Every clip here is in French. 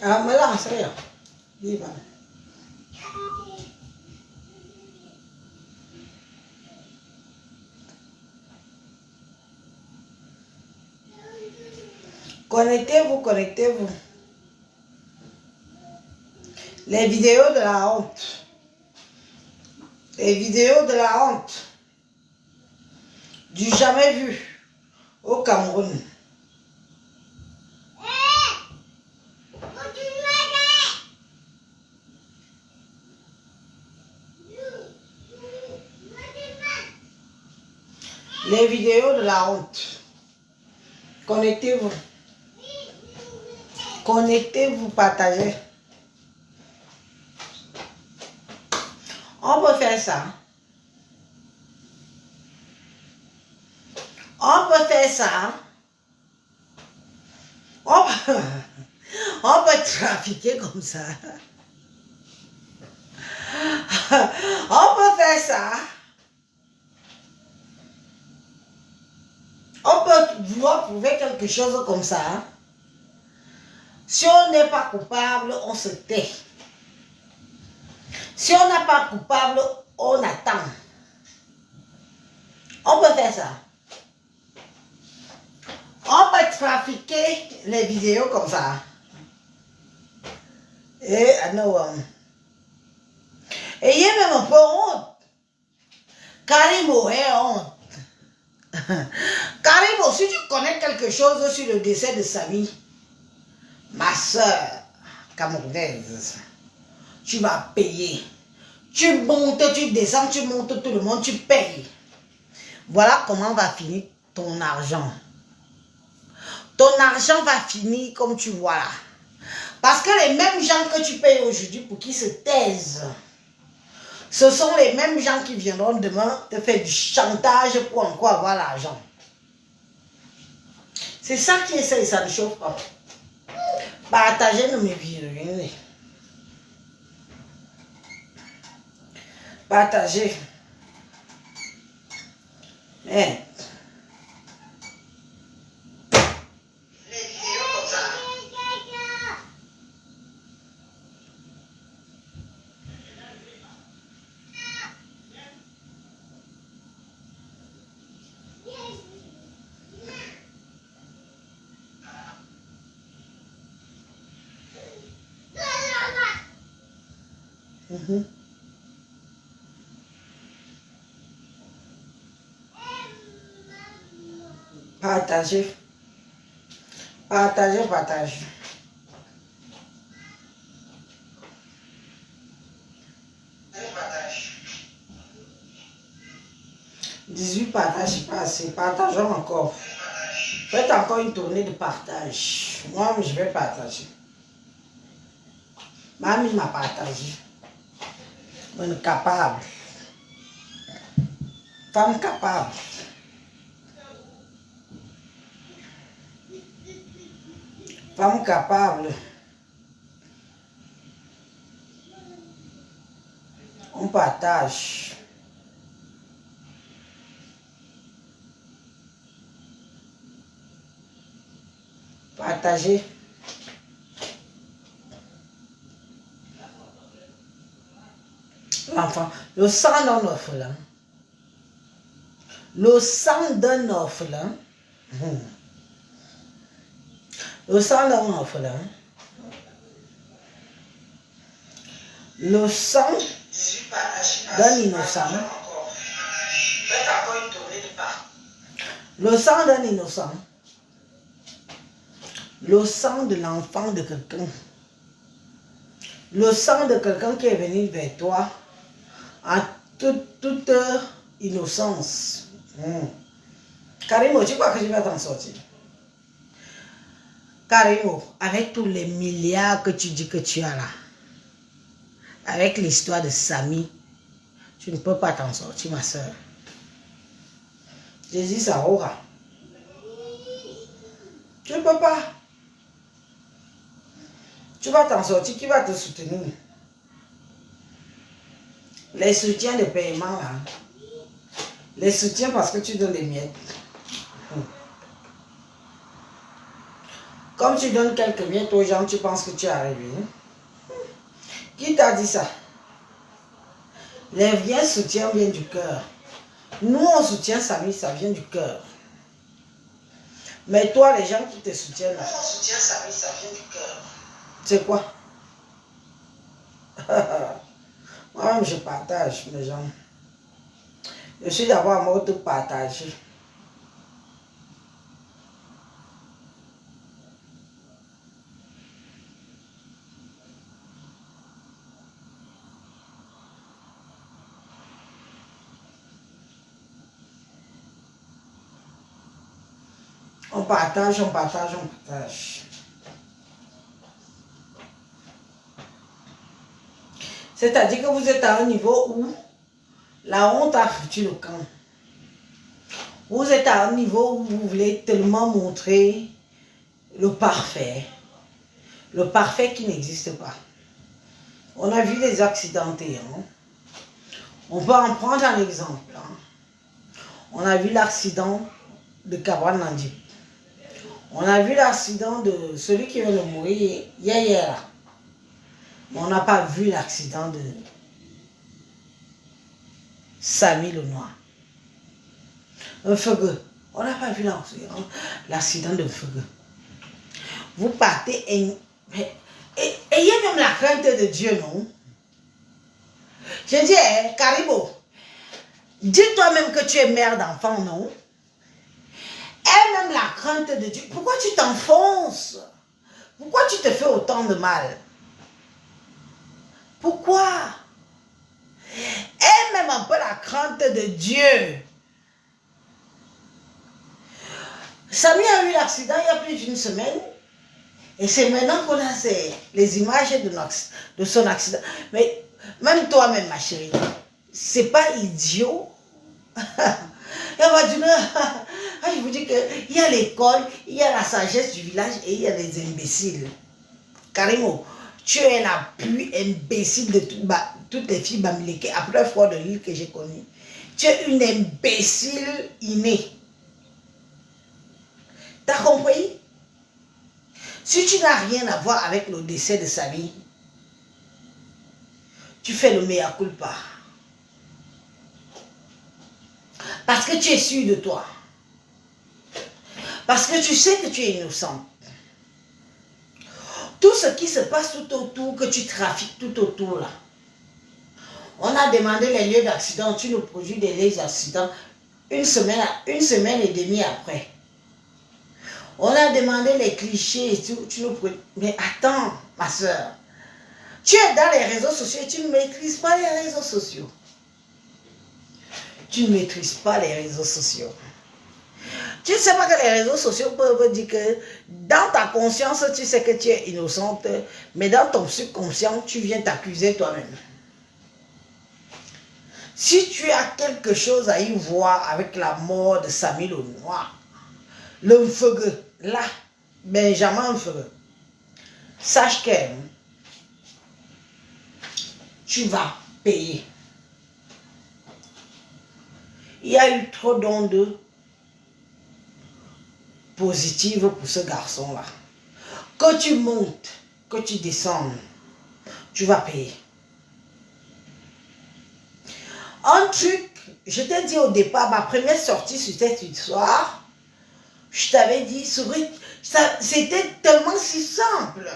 Ah, me lance rien. Viva. Connectez-vous, connectez-vous. Les vidéos de la honte. Les vidéos de la honte. Du jamais vu au Cameroun. Les vidéos de la honte. Connectez-vous. Connectez-vous, partagez. On peut faire ça. On peut faire ça. On peut trafiquer comme ça. On peut faire ça. On peut vouloir prouver quelque chose comme ça. Si on n'est pas coupable, on se tait. Si on n'est pas coupable, on attend. On peut faire ça. On peut trafiquer les vidéos comme ça. Et ayez même un peu honte. Karimo est honte. Karimo, si tu connais quelque chose sur le décès de Samy, ma soeur camerounaise, tu vas payer. Tu montes, tu descends, tu montes tout le monde, tu payes. Voilà comment va finir ton argent. Ton argent va finir comme tu vois là. Parce que les mêmes gens que tu payes aujourd'hui pour qu'ils se taisent, ce sont les mêmes gens qui viendront demain te faire du chantage pour encore avoir l'argent. C'est ça qui essaie, ça ne chauffe pas. Partagez nos vidéos. Partagez. Mais les vidéos comme ça. Partagez. Partagez, partagez. Partage. 18 partages, pas assez. Partageons encore. Faites encore une tournée de partage. Moi, je vais partager. Mamie m'a partagé. On est capable. Femme capable. Femme capable. On partage. Partagez. L'enfant. Le sang d'un orphelin. Le sang d'un orphelin. Le sang d'un orphelin. Le sang d'un innocent. Le sang d'un innocent. Le sang de l'enfant de quelqu'un. Le sang de quelqu'un qui est venu vers toi en toute innocence. Karimo, tu crois que je vais t'en sortir? Karimo, avec tous les milliards que tu dis que tu as là, avec l'histoire de Samy, tu ne peux pas t'en sortir, ma soeur. Jésus, ça aura. Tu ne peux pas. Tu vas t'en sortir, qui va te soutenir? Les soutiens de paiement, là. Les soutiens parce que tu donnes les miettes. Comme tu donnes quelques miettes aux gens, tu penses que tu es arrivé. Qui t'a dit ça? Les vrais soutiens viennent du cœur. Nous, on soutient Samy, ça vient du cœur. Mais toi, les gens qui te soutiennent, là, on soutient Samy, ça vient du cœur. C'est quoi? Moi-même, je partage mes gens. Je suis d'abord en mode de partager. On partage, on partage, on partage. C'est-à-dire que vous êtes à un niveau où la honte a foutu le camp. Vous êtes à un niveau où vous voulez tellement montrer le parfait qui n'existe pas. On a vu les accidentés. Hein? On peut en prendre un exemple. Hein? On a vu l'accident de Cabral Nandip. On a vu l'accident de celui qui vient de mourir hier. Mais on n'a pas vu l'accident de Samy le Noir. Un feugue. On n'a pas vu l'accident de feugue. Vous partez et ayez même la crainte de Dieu, non? Je dis, hein, Karibo, dis-toi même que tu es mère d'enfant, non? Aie même la crainte de Dieu. Pourquoi tu t'enfonces? Pourquoi tu te fais autant de mal? Pourquoi? Aie même un peu la crainte de Dieu. Samy a eu l'accident il y a plus d'une semaine. Et c'est maintenant qu'on a les images de son accident. Mais même toi-même, ma chérie, c'est pas idiot. Et on va dire, je vous dis qu'il y a l'école, il y a la sagesse du village et il y a les imbéciles. Karimo, tu es la plus imbécile de toutes les filles bamileke, après fois de l'île que j'ai connue. Tu es une imbécile innée. T'as compris? Si tu n'as rien à voir avec le décès de Samy, tu fais le mea culpa. Parce que tu es sûr de toi. Parce que tu sais que tu es innocent. Tout ce qui se passe tout autour, que tu trafiques tout autour là. On a demandé les lieux d'accident, tu nous produis des lieux d'accident une semaine et demie après. On a demandé les clichés et tout, tu nous produis. Mais attends, ma soeur. Tu es dans les réseaux sociaux et tu ne maîtrises pas les réseaux sociaux. Tu ne maîtrises pas les réseaux sociaux. Tu ne sais pas que les réseaux sociaux peuvent dire que dans ta conscience, tu sais que tu es innocente, mais dans ton subconscient, tu viens t'accuser toi-même. Si tu as quelque chose à y voir avec la mort de Samy le Noir, le feu, là, Benjamin Feu, sache que tu vas payer. Il y a eu trop d'ondes positives pour ce garçon-là. Que tu montes, que tu descendes, tu vas payer. Un truc, je t'ai dit au départ, ma première sortie sur cette histoire, je t'avais dit, c'était tellement si simple.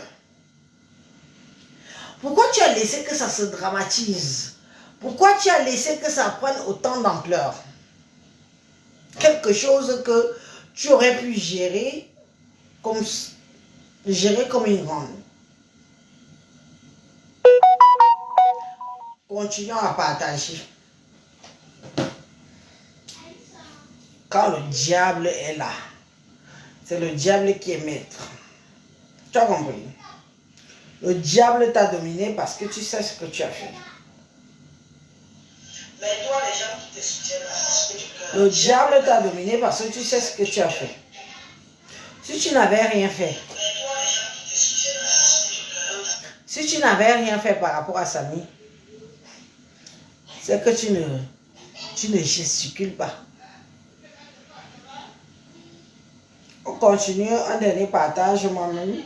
Pourquoi tu as laissé que ça se dramatise? Pourquoi tu as laissé que ça prenne autant d'ampleur? Quelque chose que tu aurais pu gérer comme une grande. Continuons à partager. Quand le diable est là, c'est le diable qui est maître. Tu as compris? Le diable t'a dominé parce que tu sais ce que tu as fait. Mais toi, les gens qui te soutiennent, le diable t'a dominé parce que tu sais ce que tu as fait. Si tu n'avais rien fait, par rapport à Samy, c'est que tu ne gesticules pas. On continue un dernier partage moi-même.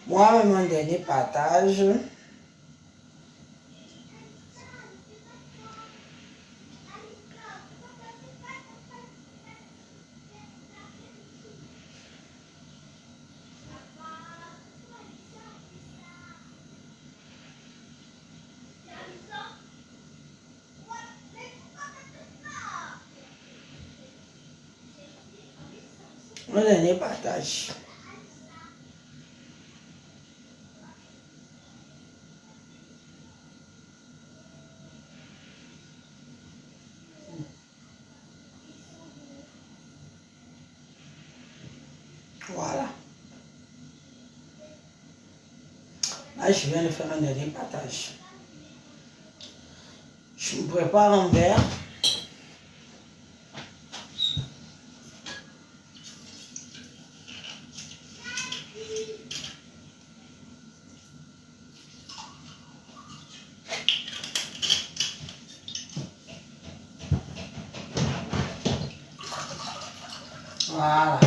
Moi-même un dernier partage. Un dernier partage. Voilà. Là, je viens de faire un dernier partage. Je me prépare un verre. Voilà.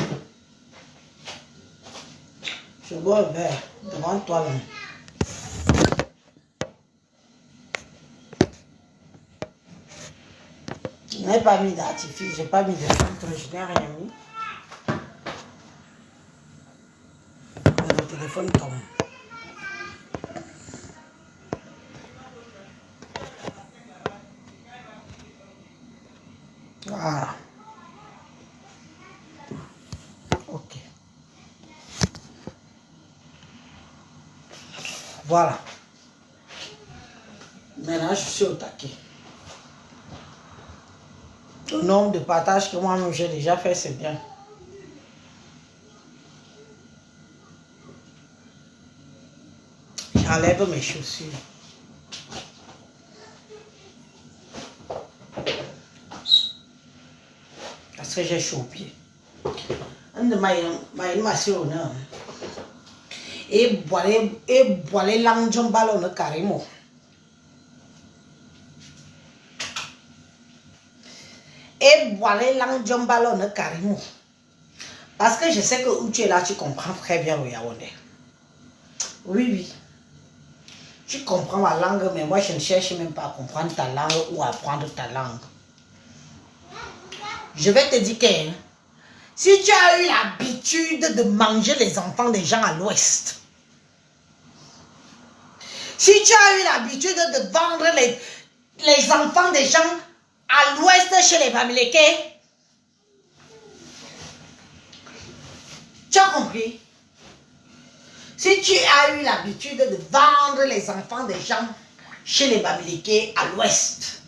Je bois un verre devant toi là. Je n'ai pas mis d'artifice, je n'ai pas mis de filtre, je n'ai rien mis. Mais le téléphone tombe. Voilà. Ok. Voilà. Maintenant, je suis au taquet. Le nombre de partages que moi-même j'ai déjà fait, c'est bien. J'enlève mes chaussures. Parce que j'ai chaud au pied. Un de ma soeur, et boire l'ange ballon carrément. Et boire l'ange ballon carrément. Parce que je sais que où tu es là, tu comprends très bien le Yaoundé. Oui, oui. Tu comprends ma langue, mais moi je ne cherche même pas à comprendre ta langue ou à apprendre ta langue. Je vais te dire que si tu as eu l'habitude de manger les enfants des gens à l'ouest, si tu as eu l'habitude de vendre les enfants des gens à l'ouest chez les Bamileke, tu as compris? Si tu as eu l'habitude de vendre les enfants des gens chez les Bamileke à l'ouest,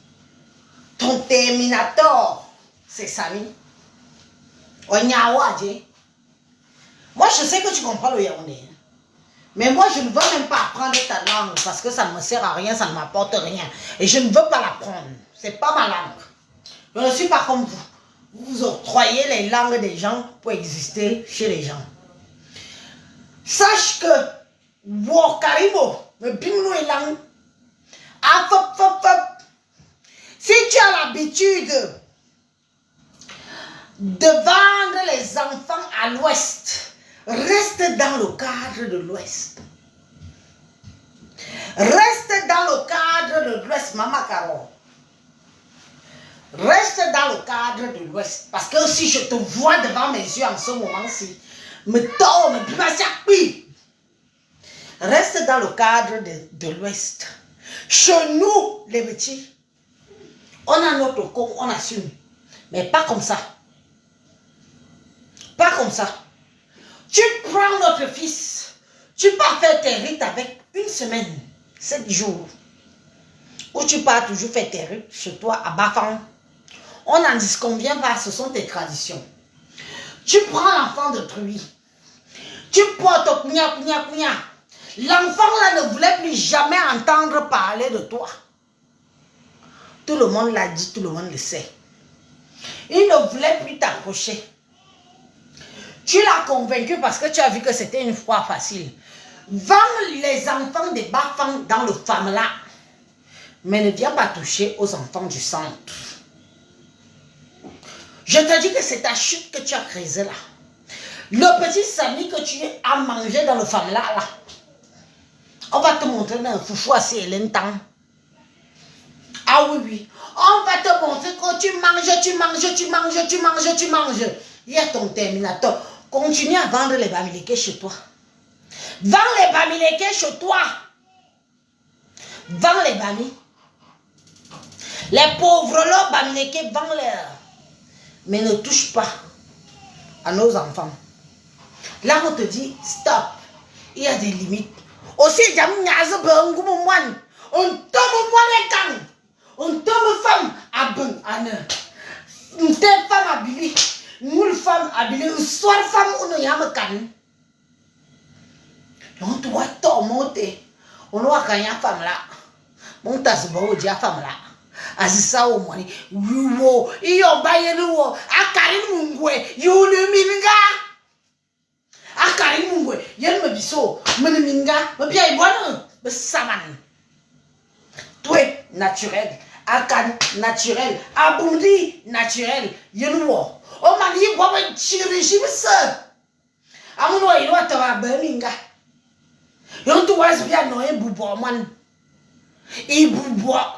ton terminator, c'est Sami. Moi, je sais que tu comprends le Yaoundé. Mais moi, je ne veux même pas apprendre ta langue parce que ça ne me sert à rien, ça ne m'apporte rien. Et je ne veux pas l'apprendre. Ce n'est pas ma langue. Je ne suis pas comme vous. Vous octroyez les langues des gens pour exister chez les gens. Sache que Wokarimo, me bimnou et langue. Si tu as l'habitude de vendre les enfants à l'ouest, reste dans le cadre de l'ouest. Reste dans le cadre de l'ouest, Maman Caro. Reste dans le cadre de l'ouest. Parce que si je te vois devant mes yeux en ce moment-ci, me tombe, reste dans le cadre de l'ouest. Chez nous, les petits, on a notre con, on assume. Mais pas comme ça. Pas comme ça. Tu prends notre fils, tu pars faire tes rites avec une semaine, 7 jours. Ou tu pars toujours faire tes rites chez toi à Bafang. On n'en disconvient pas, ce sont tes traditions. Tu prends l'enfant d'autrui. Tu portes kounia. L'enfant là ne voulait plus jamais entendre parler de toi. Tout le monde l'a dit, tout le monde le sait. Il ne voulait plus t'approcher. Tu l'as convaincu parce que tu as vu que c'était une fois facile. Vends les enfants des Bafang dans le Famla. Mais ne viens pas toucher aux enfants du centre. Je te dis que c'est ta chute que tu as créée là. Le petit Samy que tu as mangé dans le famela là. On va te montrer un foufou assez longtemps. Ah oui, oui. On va te montrer que tu manges. Il y a ton terminateur. Continue à vendre les bamileke chez toi. Vends les bamileke chez toi. Vends les bamis. Les pauvres là, bamileke, vends-les. Mais ne touche pas à nos enfants. Là, on te dit, stop. Il y a des limites. Aussi, on tombe on tombe femme à bon, à ne. Une telle femme habillée, une femme habillée, une soirée femme où nous y a un can. On doit monter. On doit gagner femme là. Mon tas de beau dia femme là. Azisa au moins. Wo, iyo baye wo. Akari mungwe, yulu minga. Akari mungwe, yen me biso, me minga, me pia ibono, me saman. Toi naturel. Akan naturel, Abundi naturel, Yenuo. Oh mani, what chirishi, sir. I'm not going to have Birmingham. You want to watch me and know him, Bubo man. E Bubo.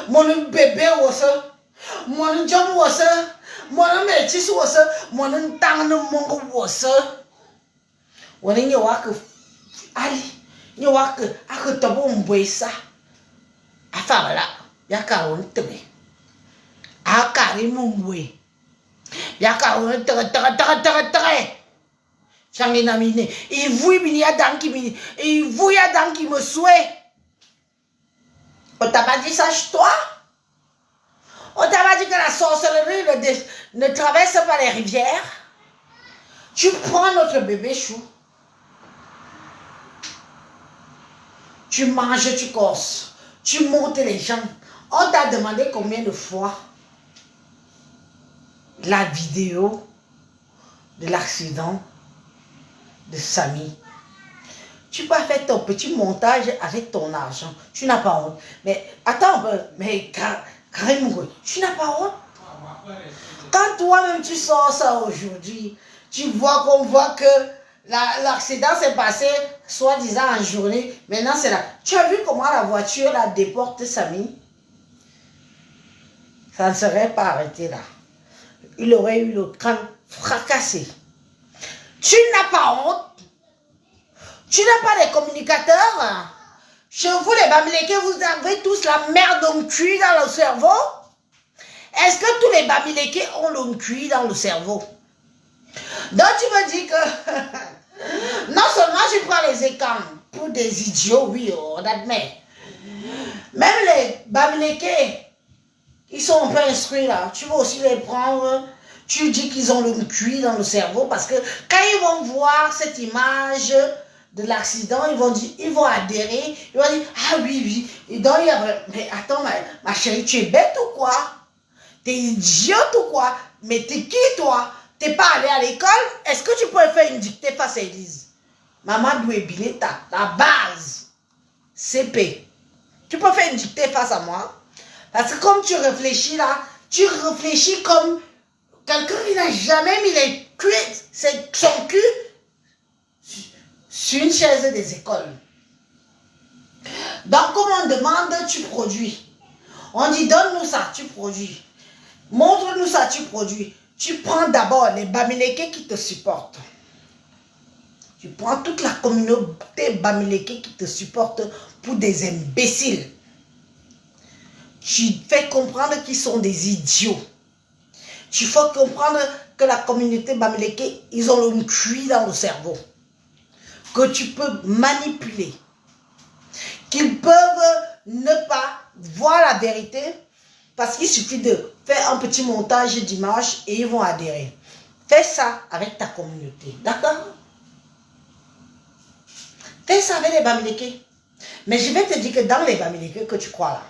Mon bebe was a mon job was a mon metis was a mon town mongo was a when in your walk of Ali, you walk a could double waisa. A family. Yaka on tebe. Akari mumwe. Yaka on tere. Changina mine. Il vous ya danki mine. Il vous ya danki me souhait. On t'a pas dit ça chez toi? On t'a pas dit que la sorcellerie ne traverse pas les rivières? Tu prends notre bébé chou. Tu manges, tu corses. Tu montes les gens. On t'a demandé combien de fois la vidéo de l'accident de Samy. Tu peux faire ton petit montage avec ton argent. Tu n'as pas honte. Mais attends, mais Karim, tu n'as pas honte. Quand toi-même tu sors ça aujourd'hui, tu vois qu'on voit que l'accident s'est passé, soi-disant en journée. Maintenant c'est là. Tu as vu comment la voiture la déporte Samy? Ça ne serait pas arrêté là. Il aurait eu le crâne fracassé. Tu n'as pas honte. Tu n'as pas les communicateurs. Chez vous, les Bamileke, vous avez tous la merde en cuit dans le cerveau. Est-ce que tous les Bamileke ont le cuit dans le cerveau? Donc tu me dis que non seulement je prends les écrans pour des idiots, oui, on admet. Même les Bamileke, ils sont un peu instruits là. Tu vas aussi les prendre. Tu dis qu'ils ont le cuit dans le cerveau parce que quand ils vont voir cette image de l'accident, ils vont adhérer. Ils vont dire, ah oui, oui. Et donc, mais attends, ma chérie, tu es bête ou quoi? T'es idiote ou quoi? Mais t'es qui toi? T'es pas allé à l'école? Est-ce que tu pourrais faire une dictée face à Elise? Maman Douébineta, la base. CP. Tu peux faire une dictée face à moi? Parce que comme tu réfléchis là, tu réfléchis comme quelqu'un qui n'a jamais mis les cuits, son cul sur une chaise des écoles. Donc, comme on demande, tu produis. On dit, donne-nous ça, tu produis. Montre-nous ça, tu produis. Tu prends d'abord les Bamileke qui te supportent. Tu prends toute la communauté Bamileke qui te supporte pour des imbéciles. Tu fais comprendre qu'ils sont des idiots. Tu fais comprendre que la communauté Bamileke, ils ont une cuit dans le cerveau. Que tu peux manipuler. Qu'ils peuvent ne pas voir la vérité parce qu'il suffit de faire un petit montage d'image et ils vont adhérer. Fais ça avec ta communauté. D'accord? Fais ça avec les Bamileke. Mais je vais te dire que dans les Bamileke que tu crois là,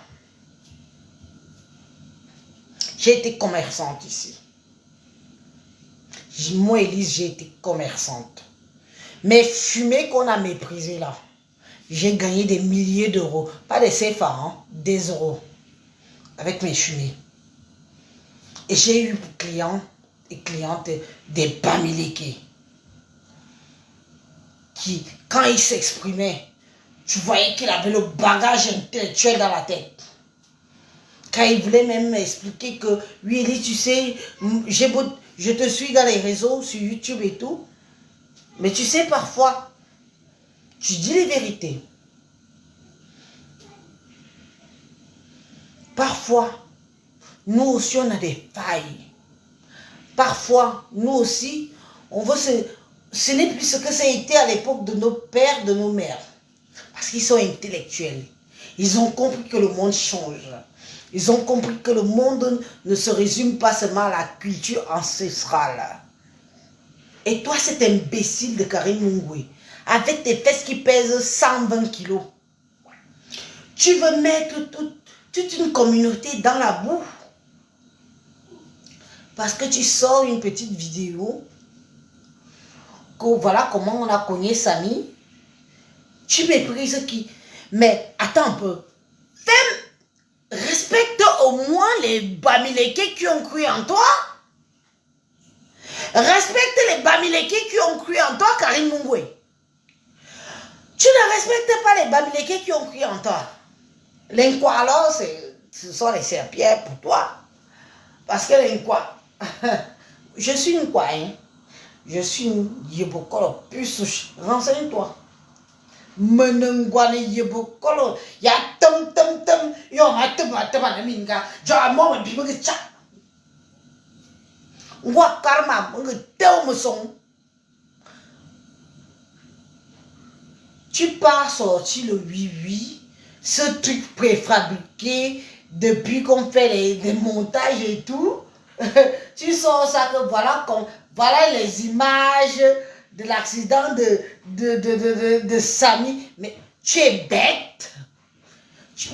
j'ai été commerçante ici. Moi, Elise, j'ai été commerçante. Mais fumée qu'on a méprisé là. j'ai gagné des milliers d'euros. Pas des CFA, hein, des euros. Avec mes chemins. Et j'ai eu pour clients et clientes des Bamileke qui, quand il s'exprimait, tu voyais qu'il avait le bagage intellectuel dans la tête. Quand il voulait même m'expliquer que, oui, Elie, tu sais, je te suis dans les réseaux, sur YouTube et tout. Mais tu sais, parfois, tu dis les vérités. Parfois, nous aussi, on a des failles. Parfois, nous aussi, on veut se... Ce n'est plus ce que ça a été à l'époque de nos pères, de nos mères. Parce qu'ils sont intellectuels. Ils ont compris que le monde change. Ils ont compris que le monde ne se résume pas seulement à la culture ancestrale. Et toi, cet imbécile de Karim Mungwe, avec tes fesses qui pèsent 120 kilos, tu veux mettre toute une communauté dans la boue. Parce que tu sors une petite vidéo, que voilà comment on a cogné Samy. Tu méprises qui? Mais attends un peu. Respecte au moins les Bamileke qui ont cru en toi. Respecte les Bamileke qui ont cru en toi, Karim Mungwe. Tu ne respectes pas les Bamileke qui ont cru en toi. L'inqua alors, ce sont les serpillères pour toi. Parce que l'inqua, je suis une quoi, hein? Je suis une yebokolo plus. Renseigne-toi. Menengwane yebokolo. Ya tom tom tom. Yo matema na minga. Jo amo me bibo ke cha. Ngwa karma nge teo me son. Tu pars sortir le oui-oui. Ce truc préfabriqué depuis qu'on fait des montages et tout. Tu sors ça que voilà les images de l'accident de Samy. Mais tu es bête.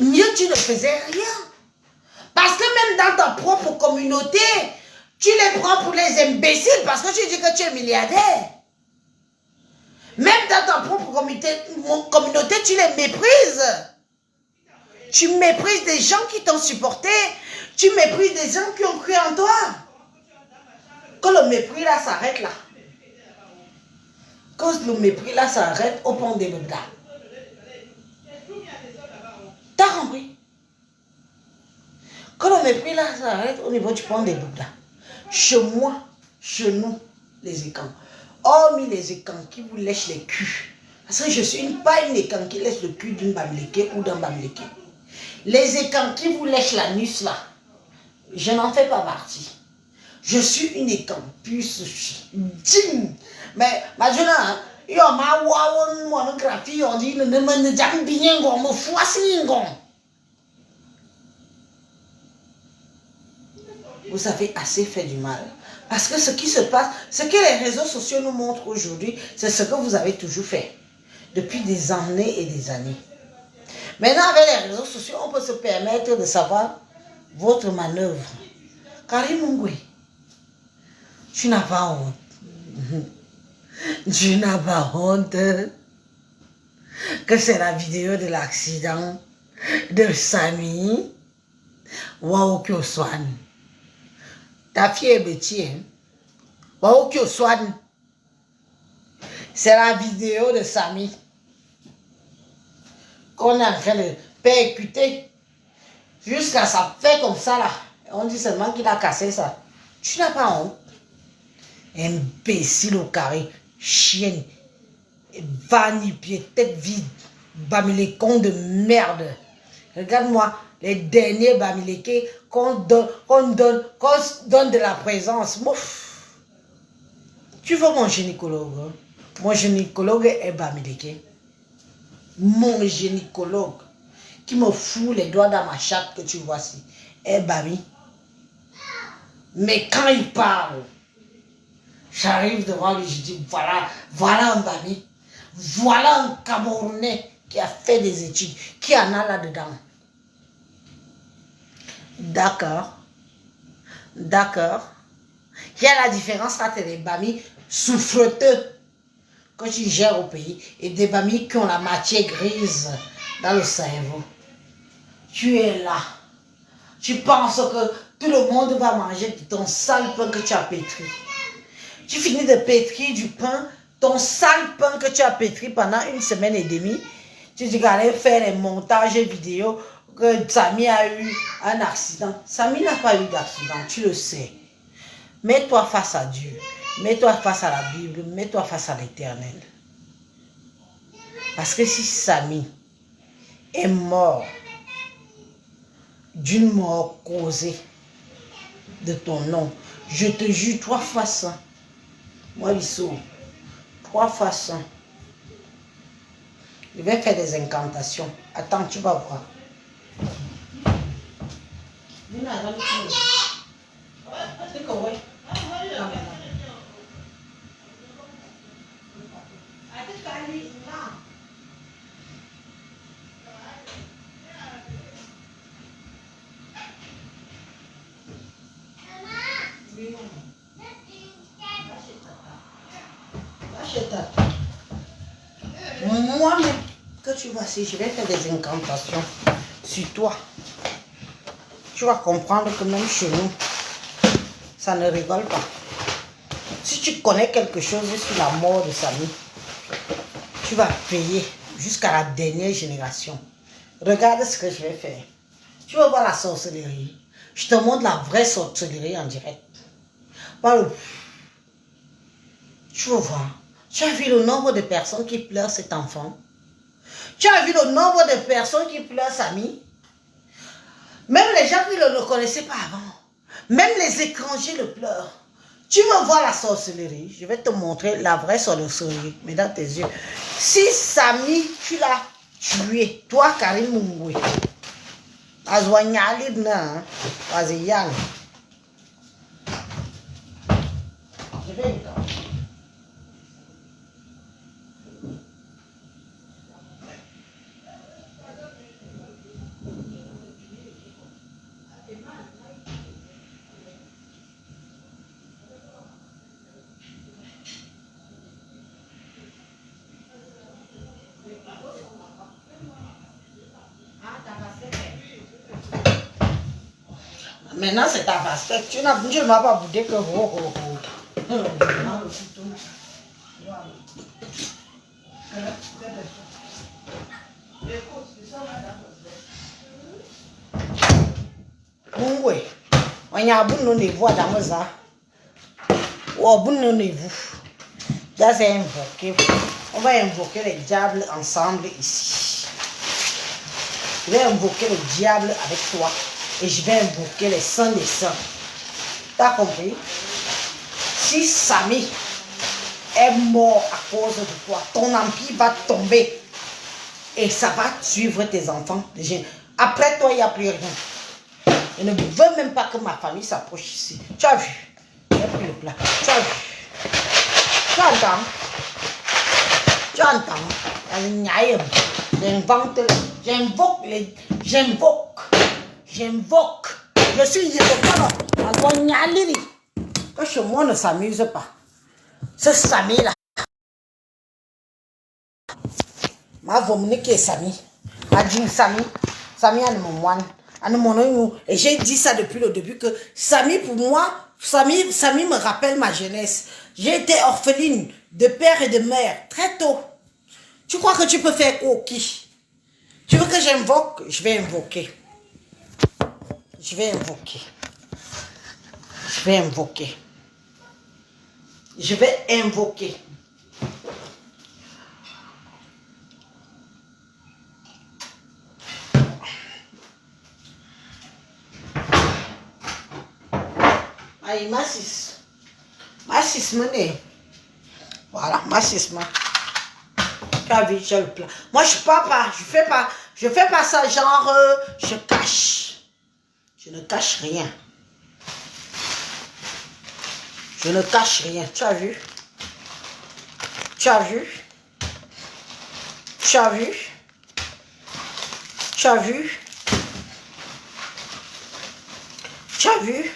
Mieux tu ne faisais rien. Parce que même dans ta propre communauté, tu les prends pour les imbéciles parce que tu dis que tu es milliardaire. Même dans ta propre communauté, tu les méprises. Tu méprises des gens qui t'ont supporté. Tu méprises des gens qui ont cru en toi. Quand le mépris là s'arrête là. Quand le mépris là s'arrête au pont des Bouddhas. T'as compris? Quand le mépris là s'arrête au niveau du pont des Bouddhas. Chez moi, chez nous, les écans. Hormis les écans qui vous lèchent les culs. Parce que je suis pas une écan qui lèche le cul d'une Bamileke ou d'un Bamileke. Les écans qui vous lèchent la nuque là, je n'en fais pas partie. Je suis une écan plus digne. Mais maintenant, il y a ma waouh, monographie, on dit, ne me jamais bien, on me foisine. Vous avez assez fait du mal. Parce que ce qui se passe, ce que les réseaux sociaux nous montrent aujourd'hui, c'est ce que vous avez toujours fait. Depuis des années et des années. Maintenant, avec les réseaux sociaux, on peut se permettre de savoir votre manœuvre. Karim Mungwe, tu n'as pas honte. Tu n'as pas honte que c'est la vidéo de l'accident de Samy Waokyo Swan. Ta fille est bêtise. Waokyo Swan. C'est la vidéo de Samy qu'on est en train de percuter jusqu'à ça fait comme ça là. On dit seulement qu'il a cassé ça. Tu n'as pas honte. Imbécile au carré, chienne, vanipied, tête vide, bamilécon de merde. Regarde-moi, les derniers bamileke qu'on donne de la présence. Mouf. Tu veux mon gynécologue? Hein? Mon gynécologue est bamileke. Mon gynécologue qui me fout les doigts dans ma chatte que tu vois ici est bami. Mais quand il parle, j'arrive devant lui, je dis voilà un bami, voilà un Camerounais qui a fait des études, qui en a là-dedans. D'accord. D'accord. Il y a la différence entre les bamis souffreteux que tu gères au pays et des mamies qui ont la matière grise dans le cerveau. Tu es là. Tu penses que tout le monde va manger de ton sale pain que tu as pétri. Tu finis de pétrir du pain, ton sale pain que tu as pétri pendant 1 semaine et demie. Tu dis qu'elle faire les montages vidéo que Samy a eu un accident. Samy n'a pas eu d'accident, tu le sais. Mets-toi face à Dieu. Mets-toi face à la Bible. Mets-toi face à l'Éternel. Parce que si Samy est mort d'une mort causée de ton nom, je te jure 3 fois ça. Moi, Bissot, 3 fois ça. Je vais faire des incantations. Attends, tu vas voir. Moi-même, que tu vas si je vais faire des incantations sur toi. Tu vas comprendre que même chez nous, ça ne rigole pas. Si tu connais quelque chose sur la mort de Samy, tu vas payer jusqu'à la dernière génération. Regarde ce que je vais faire. Tu vas voir la sorcellerie. Je te montre la vraie sorcellerie en direct. Parle. Tu vas voir. Tu as vu le nombre de personnes qui pleurent cet enfant? Tu as vu le nombre de personnes qui pleurent Samy? Même les gens qui ne le connaissaient pas avant. Même les étrangers le pleurent. Tu vas voir la sorcellerie. Je vais te montrer la vraie sorcellerie. Mais dans tes yeux. Si Samy, tu l'as tué, toi, Karim Mungwe, Azwanyali, vas-y, Yann. Je vais y aller. Maintenant, c'est ta basket. Tu ne m'as pas boudé que Mungwe, on y a bon non les voix dans mes ans. Ou bon non les vous. Là, c'est invoqué. On va invoquer les diables ensemble ici. Je vais invoquer le diable avec toi. Et je vais invoquer les saints des saints. T'as compris? Si Samy est mort à cause de toi, ton empire va tomber. Et ça va suivre tes enfants. Après toi, il n'y a plus rien. Je ne veux même pas que ma famille s'approche ici. Tu as vu? J'ai pris le plat. Tu as vu? Tu entends? Tu entends? J'invoque. Je suis irrévocable. Que chez moi ne s'amuse pas. Ce Samy-là. Ma vomine qui est Samy. Ma dit Samy. Samy a mon moine. Et j'ai dit ça depuis le début que Samy pour moi, Samy me rappelle ma jeunesse. J'ai été orpheline de père et de mère très tôt. Tu crois que tu peux faire qui? Tu veux que j'invoque? Je vais invoquer. Je vais invoquer. Je vais invoquer. Je vais invoquer. Aïe, ma six. Ma six, mené. Voilà, ma six, ma. Tu as vu, j'ai le plat. Moi, je fais pas ça, genre, je cache. Je ne cache rien. Je ne cache rien. Tu as vu? Tu as vu? Tu as vu? Tu as vu? Tu as vu?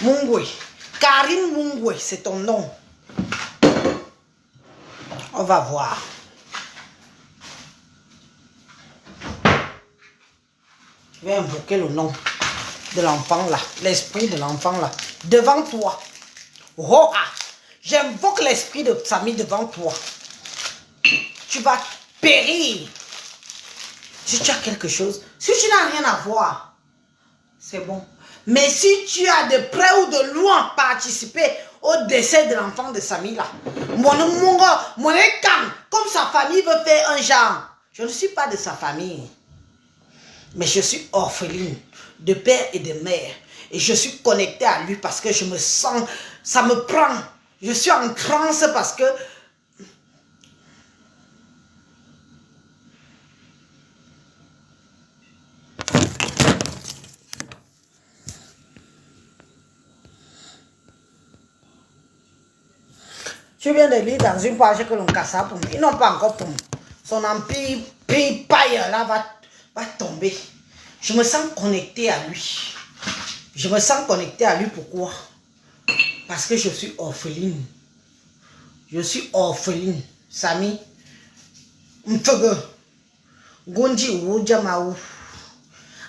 Mungwe. Karim Mungwe, c'est ton nom. On va voir. Je vais invoquer le nom de l'enfant là, l'esprit de l'enfant là, devant toi. Oh, j'invoque l'esprit de Samy devant toi. Tu vas périr. Si tu as quelque chose, si tu n'as rien à voir, c'est bon. Mais si tu as de près ou de loin participé au décès de l'enfant de Samy là, mon écam, comme sa famille veut faire un genre, je ne suis pas de sa famille. Mais je suis orpheline de père et de mère. Et je suis connectée à lui parce que je me sens, ça me prend. Je suis en transe parce que je viens de lire dans une page que l'on cassa pour ils n'ont pas encore pour son empire paille là va tomber. Je me sens connectée à lui. Je me sens connectée à lui. Pourquoi? Parce que je suis orpheline. Je suis orpheline. Samy. Mfege. Gondi ou Jamaou.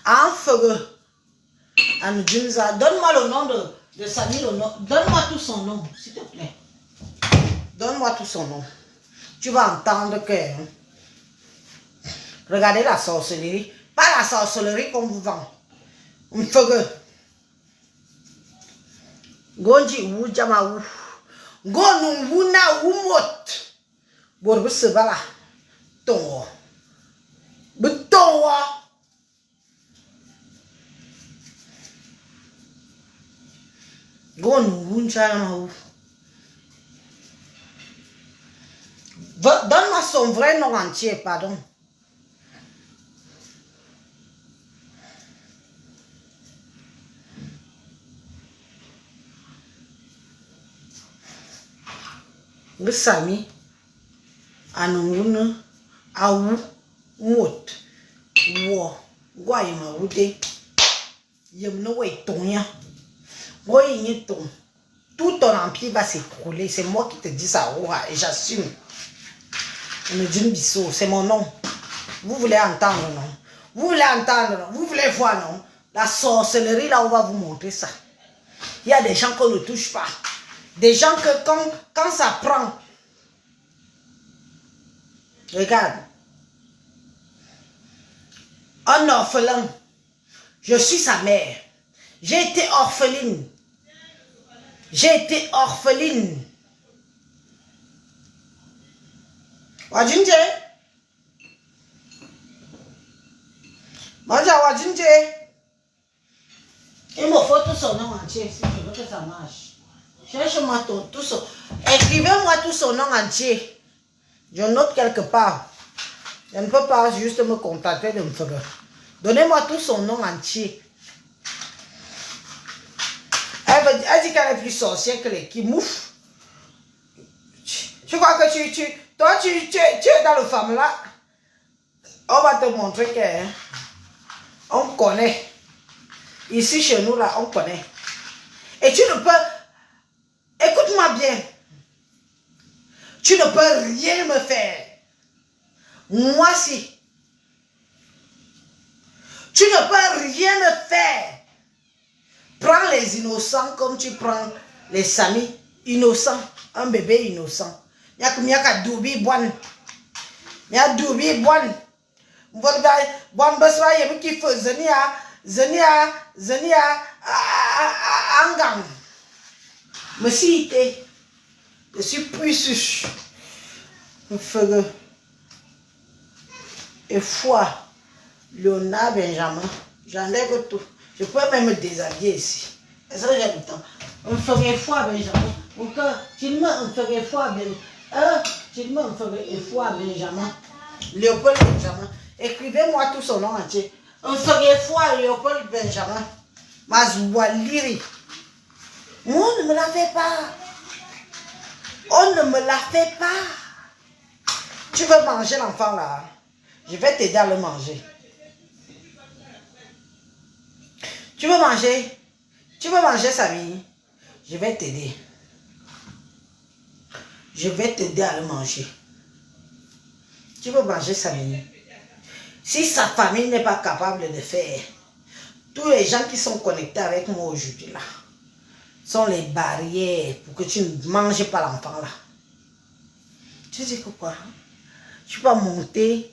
Mfege. Anudjunza. Donne-moi le nom de Samy. Donne-moi tout son nom, s'il te plaît. Donne-moi tout son nom. Tu vas entendre que... Regardez la sorcellerie. Pas la sorcellerie qu'on vous vend. Mfege. Gondi ou Jamaou. Gonu wuna wumot. Borbe sebala. Tonwa. Betonwa. Gonu wuncha Jamaou. Donne-moi son vrai nom entier, pardon. Le Samy, Anunguna, Aou, Mot, Wo, Guayma, Woudé, Yemnoé, Tonya, Boy, ton. Tout ton empire va s'écrouler. C'est moi qui te dis ça, et j'assume. C'est mon nom. Vous voulez entendre, non? Vous voulez entendre, non? Vous voulez voir, non? La sorcellerie, là, on va vous montrer ça. Il y a des gens qu'on ne touche pas. Des gens que quand ça prend. Regarde. Un orphelin. Je suis sa mère. J'ai été orpheline. J'ai été orpheline. Wajinje. Wajinje. Il me faut tout son nom entier si je veux que ça marche. Cherche-moi tout son. Écrivez-moi tout son nom entier. Je note quelque part. Je ne peux pas juste me contenter de me faire. Donnez-moi tout son nom entier. Elle dit qu'elle est plus sorcière que les qui mouffe. Je crois que toi tu es dans le femme là. On va te montrer que on connaît. Ici chez nous là, on connaît. Et tu ne peux... Écoute-moi bien. Tu ne peux rien me faire. Moi si. Tu ne peux rien me faire. Prends les innocents comme tu prends les Samy innocents. Un bébé innocent. Y'a doubi bonne. Y'a doubi bonne. Bonne beswa y'a qui fait zenia angang. Me si ité. Je suis plus suche. Feu. Et foi. Léonard Benjamin. J'enlève tout. Je peux même me déshabiller ici. Est-ce que j'ai le temps? On ferait foi, Benjamin. Tu me ferais foi, Benjamin. Tu me ferais foi, Benjamin. Léopold Benjamin. Écrivez-moi tout son nom entier. On ferait foi, Léopold Benjamin. Mazoualiri. On ne me la fait pas. On ne me la fait pas. Tu veux manger l'enfant là? Je vais t'aider à le manger. Tu veux manger? Tu veux manger, Samy? Je vais t'aider. Je vais t'aider à le manger. Tu peux manger samedi. Si sa famille n'est pas capable de faire, tous les gens qui sont connectés avec moi aujourd'hui là, sont les barrières pour que tu ne manges pas l'enfant là. Tu dis que quoi? Tu vas monter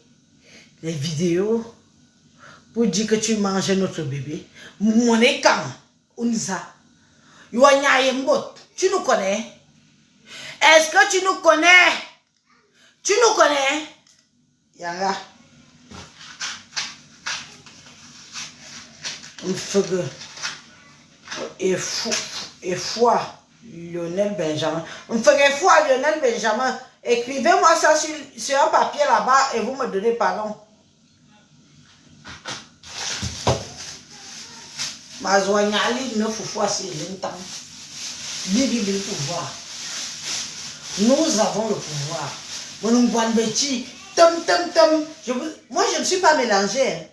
les vidéos pour dire que tu manges notre bébé. Mon écran, Unza. Tu nous connais? Est-ce que tu nous connais? Tu nous connais? Yanga. Et foi, Lionel Benjamin. On ferait foi, Lionel Benjamin. Écrivez-moi ça sur un papier là-bas et vous me donnez pardon. Ma zoignali ne faut pas si longtemps. Bibi le pouvoir. Nous avons le pouvoir. Moi, je ne suis pas mélangée.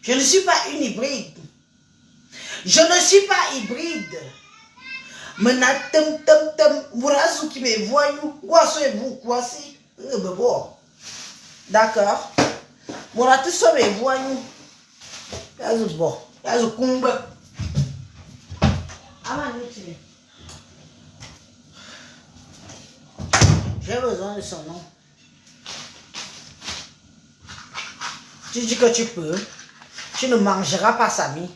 Je ne suis pas une hybride. Je ne suis pas hybride. Qui me voit, vous, d'accord. Mouratu so me voit, bon. J'ai besoin de son nom. Tu dis que tu peux. Tu ne mangeras pas Samy.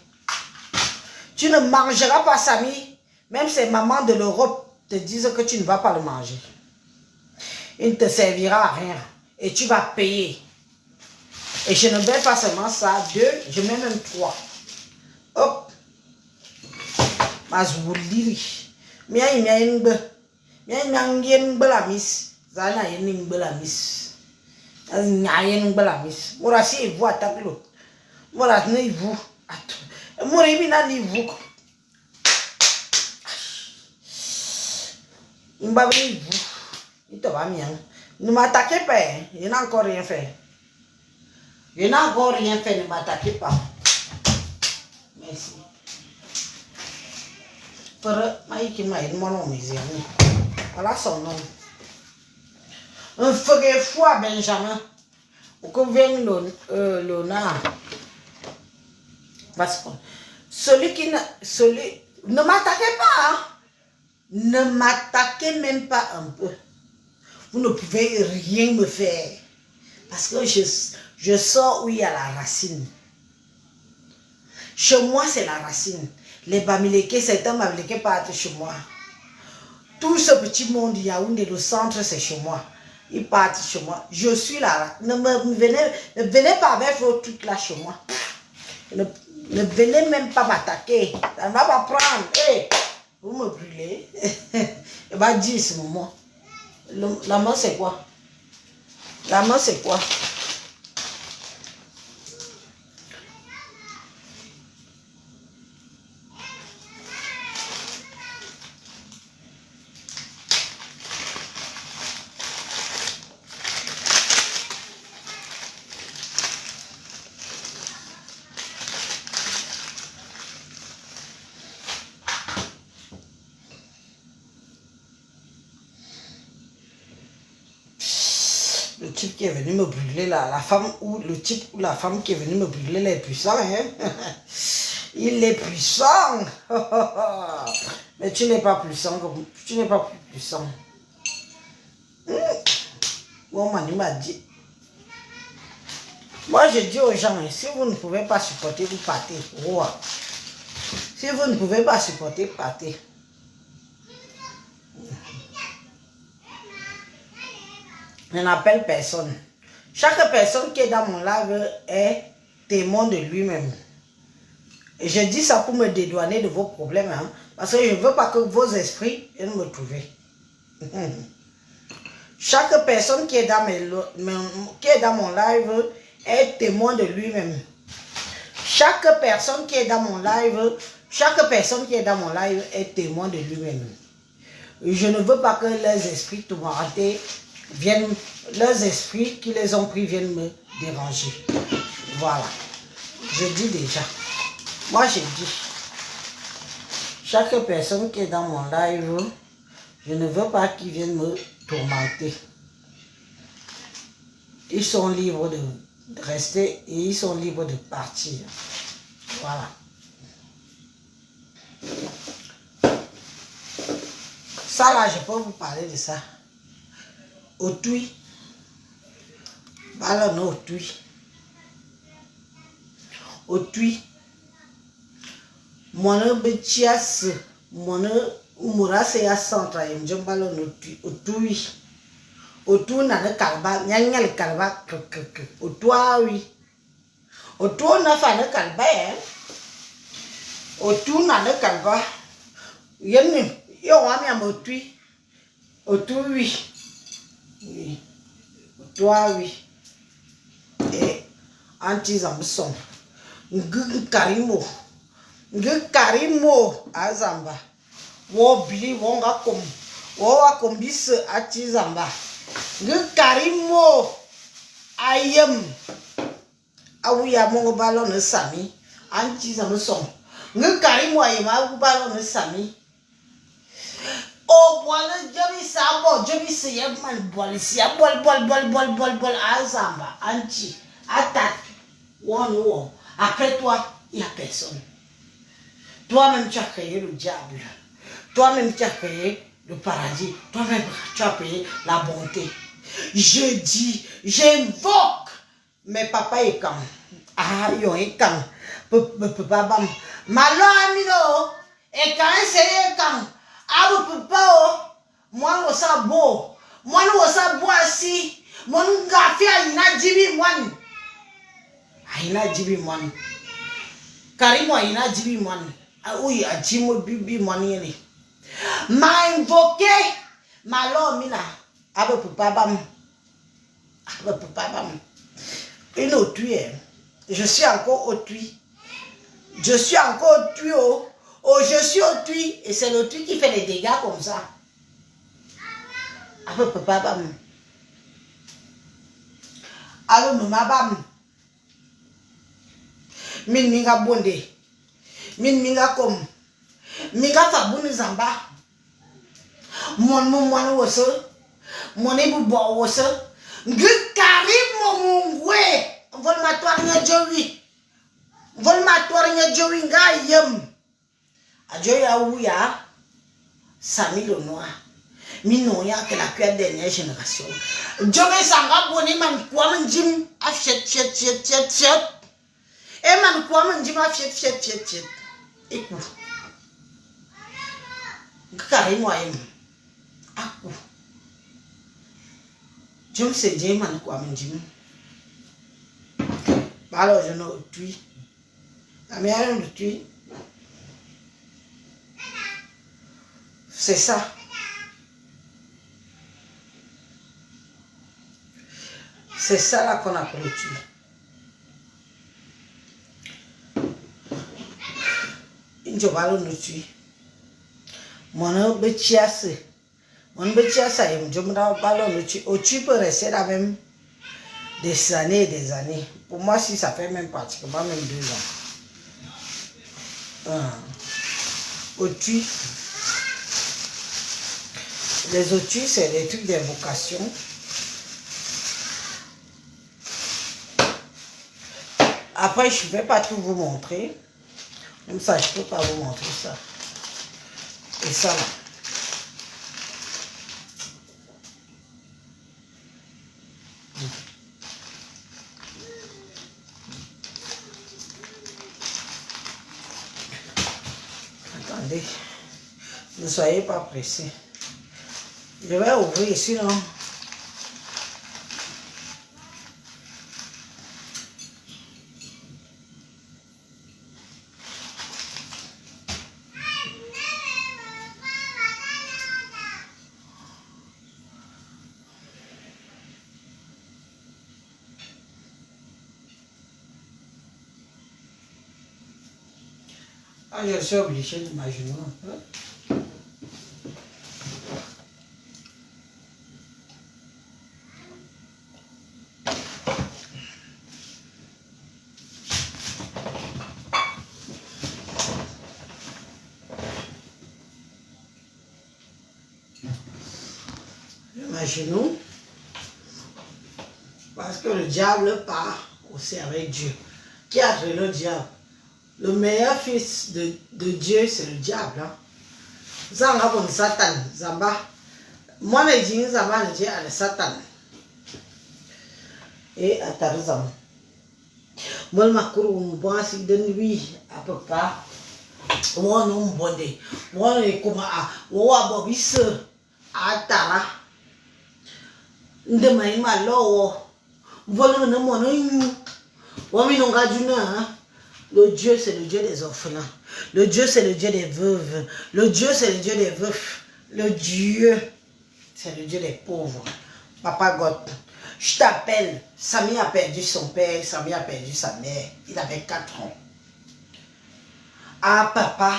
Tu ne mangeras pas Samy. Même ces mamans de l'Europe te disent que tu ne vas pas le manger. Il ne te servira à rien. Et tu vas payer. Et je ne mets pas seulement ça. 2, je mets même 3. Hop. Mazwouliri. Mia imbe. Mia imbe la miss. Zana imbe la miss. Imbe la miss. Mora si vous attaque l'autre. Mora ne vous. Mora ibina ni vous. Imbabi vous. Il te va bien. Ne m'attaquez pas. Il n'a encore rien fait. Il n'a encore rien fait. Ne m'attaquez pas. Merci. Voilà son nom. Un frère foi Benjamin. Ou que vienne Lona. Celui qui ne m'attaquez pas. Hein? Ne m'attaquez même pas un peu. Vous ne pouvez rien me faire. Parce que je sors où il y a la racine. Chez moi, c'est la racine. Les Bamileke, certains Bamileke partent chez moi. Tout ce petit monde Yaoundé, le centre, c'est chez moi. Ils partent chez moi. Je suis là. Ne venez pas avec vos trucs là chez moi. Ne venez même pas m'attaquer. Ça ne va pas prendre. Hey, vous me brûlez. Il va dire ce moment. La main, c'est quoi? La main, c'est quoi? Le type qui est venu me brûler là, la femme ou le type ou la femme qui est venu me brûler là est puissant, hein? Il est puissant. Mais tu n'es pas puissant, tu n'es pas plus puissant. Bon, man, il m'a dit. Moi, je dis aux gens, si vous ne pouvez pas supporter, vous partez. Oh. Si vous ne pouvez pas supporter, partez. Je n'appelle personne. Chaque personne qui est dans mon live est témoin de lui-même. Et je dis ça pour me dédouaner de vos problèmes. Hein, parce que je ne veux pas que vos esprits viennent me trouver. Chaque personne qui est dans mon live est témoin de lui-même. Chaque personne qui est dans mon live est témoin de lui-même. Je ne veux pas que les esprits tourmentés viennent, leurs esprits qui les ont pris viennent me déranger. Voilà. Je dis déjà. Moi, j'ai dit. Chaque personne qui est dans mon live, je ne veux pas qu'ils viennent me tourmenter. ils sont libres de rester et ils sont libres de partir. Voilà. Ça là, je peux vous parler de ça. Autoui. Voilà, non, autoui. Autoui. Mon betias, mon umurase ya centre, mjambalo autoui. Autour n'a le calba, nyanya le calba, autour oui. Autour n'a pas le calba, hein. Autour n'a le calba. Yenni, yo ami am autoui. Autour oui. Oui. Autour oui. Et anti-zamson. Ngu karimo. Ngu karimo azamba. Wo bili wonga kom. Wo wa kombis anti-zamba. Ngu karimo ayem. Awuya mongo balon ne sami. Anti-zamson. Ngu karimo ayem awu balon ne sami. Oh, voilà, je ça, bon, je vis ça, man, bol, si, bol, azamba, anti, attaque, one, après toi, il n'y a personne. Toi-même, tu as créé le diable. Toi-même, tu as créé le paradis. Toi-même, tu as créé la bonté. Je dis, j'invoque mes papas et quand. Ah, yo, et quand. Papa, bam. Malo, amino, et quand c'est quand. Ah, papa, moi, on s'en beau. Moi, on s'en beau assis. Mon gafia, il n'a dit moi. Il n'a dit moi. Carrément, il n'a dit moi. Ah oui, a dit moi, bibi, moi, ni. M'a invoqué. Malo, mina. Ah, papa, bam. Ah, papa, bam. Une autrui. Je suis encore autrui. Je suis encore autrui. Oh, je suis autrui. Et c'est l'autrui qui fait les dégâts comme ça. Ah, papa, bam. Allô, maman, bam. Min minga bonde. Min minga kom. Minga fabuni zamba. Mon woso. Mon ebu bo woso. Ngikari mongwe. Vol matoire nya jowi. Vol matoire nya jowi nga yem. Ajoya ouya. Sami le noir. Minoya que la cuillère dernière génération. Jowe sanga boni man kwa manjim. Afchet. Et man kwa manjim afchet. Écoute. Carrément yem. Aku. Je me sais dire man kwa manjim. Alors je ne tue. La meilleure de tuer. C'est ça. C'est ça là qu'on appelle le tuer. Je vais le tuer. Mon bêtias. Mon bêtias, je me vais le tuer. Tu peux rester là même des années et des années. Pour moi, si ça fait même pratiquement même 2 ans. Autuis. Les autuis, c'est des trucs d'invocation. Après, je ne vais pas tout vous montrer. Comme ça, je ne peux pas vous montrer ça. Et ça là. Attendez. Ne soyez pas pressés. Je vais ouvrir sinon. Ah, je suis obligé d'imaginer un peu. Imaginons. Parce que le diable part aussi avec Dieu. Qui a créé le diable? Le meilleur fils de Dieu, c'est le diable. Hein? Zanga bon Satan, Zamba. Moi, je dis Zamba, je dis à le Satan. Et à Tarzan. Moi, je m'accroche bon si de nuit, à peu près. Moi, non, bon, moi, je comme à, moi, Bobis, à Tara. Ndemain malo, voilà le mon le Dieu c'est le Dieu des orphelins, le Dieu c'est le Dieu des veuves, le Dieu c'est le Dieu des veufs, le Dieu c'est le Dieu des pauvres. Papa God, je t'appelle. Samy a perdu son père, Samy a perdu sa mère, il avait 4 ans. Ah papa,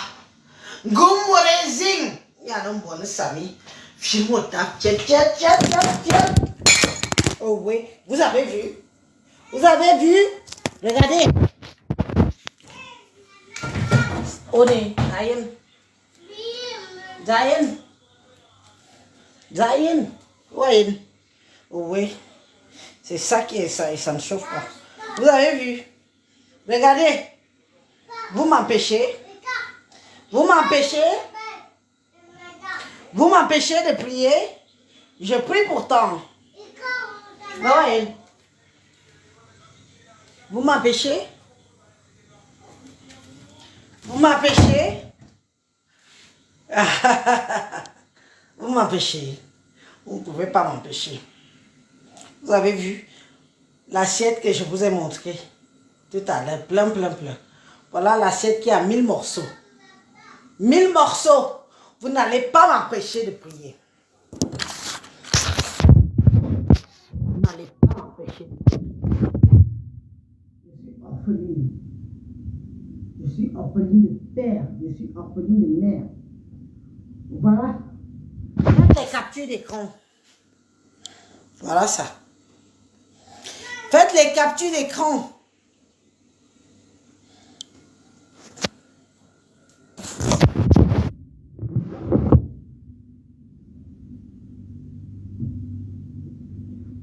Gomorezing, il y a un bon Samy, Fimota, tiens. Oh oui, vous avez vu? Vous avez vu? Regardez. Oni, Zayn. Oui. Oui. C'est ça qui est ça, et ça ne chauffe pas. Vous avez vu? Regardez. Vous m'empêchez. Vous m'empêchez. Vous m'empêchez de prier. Je prie pourtant. Oui. Vous m'empêchez? Vous m'empêchez? Vous m'empêchez. Vous ne pouvez pas m'empêcher. Vous avez vu l'assiette que je vous ai montrée tout à l'heure, plein. Voilà l'assiette qui a 1000 morceaux. 1000 morceaux. Vous n'allez pas m'empêcher de prier. Vous n'allez pas m'empêcher de prier. Je suis orpheline de père, je suis orpheline de mère. Voilà. Faites les captures d'écran. Voilà ça. Faites les captures d'écran.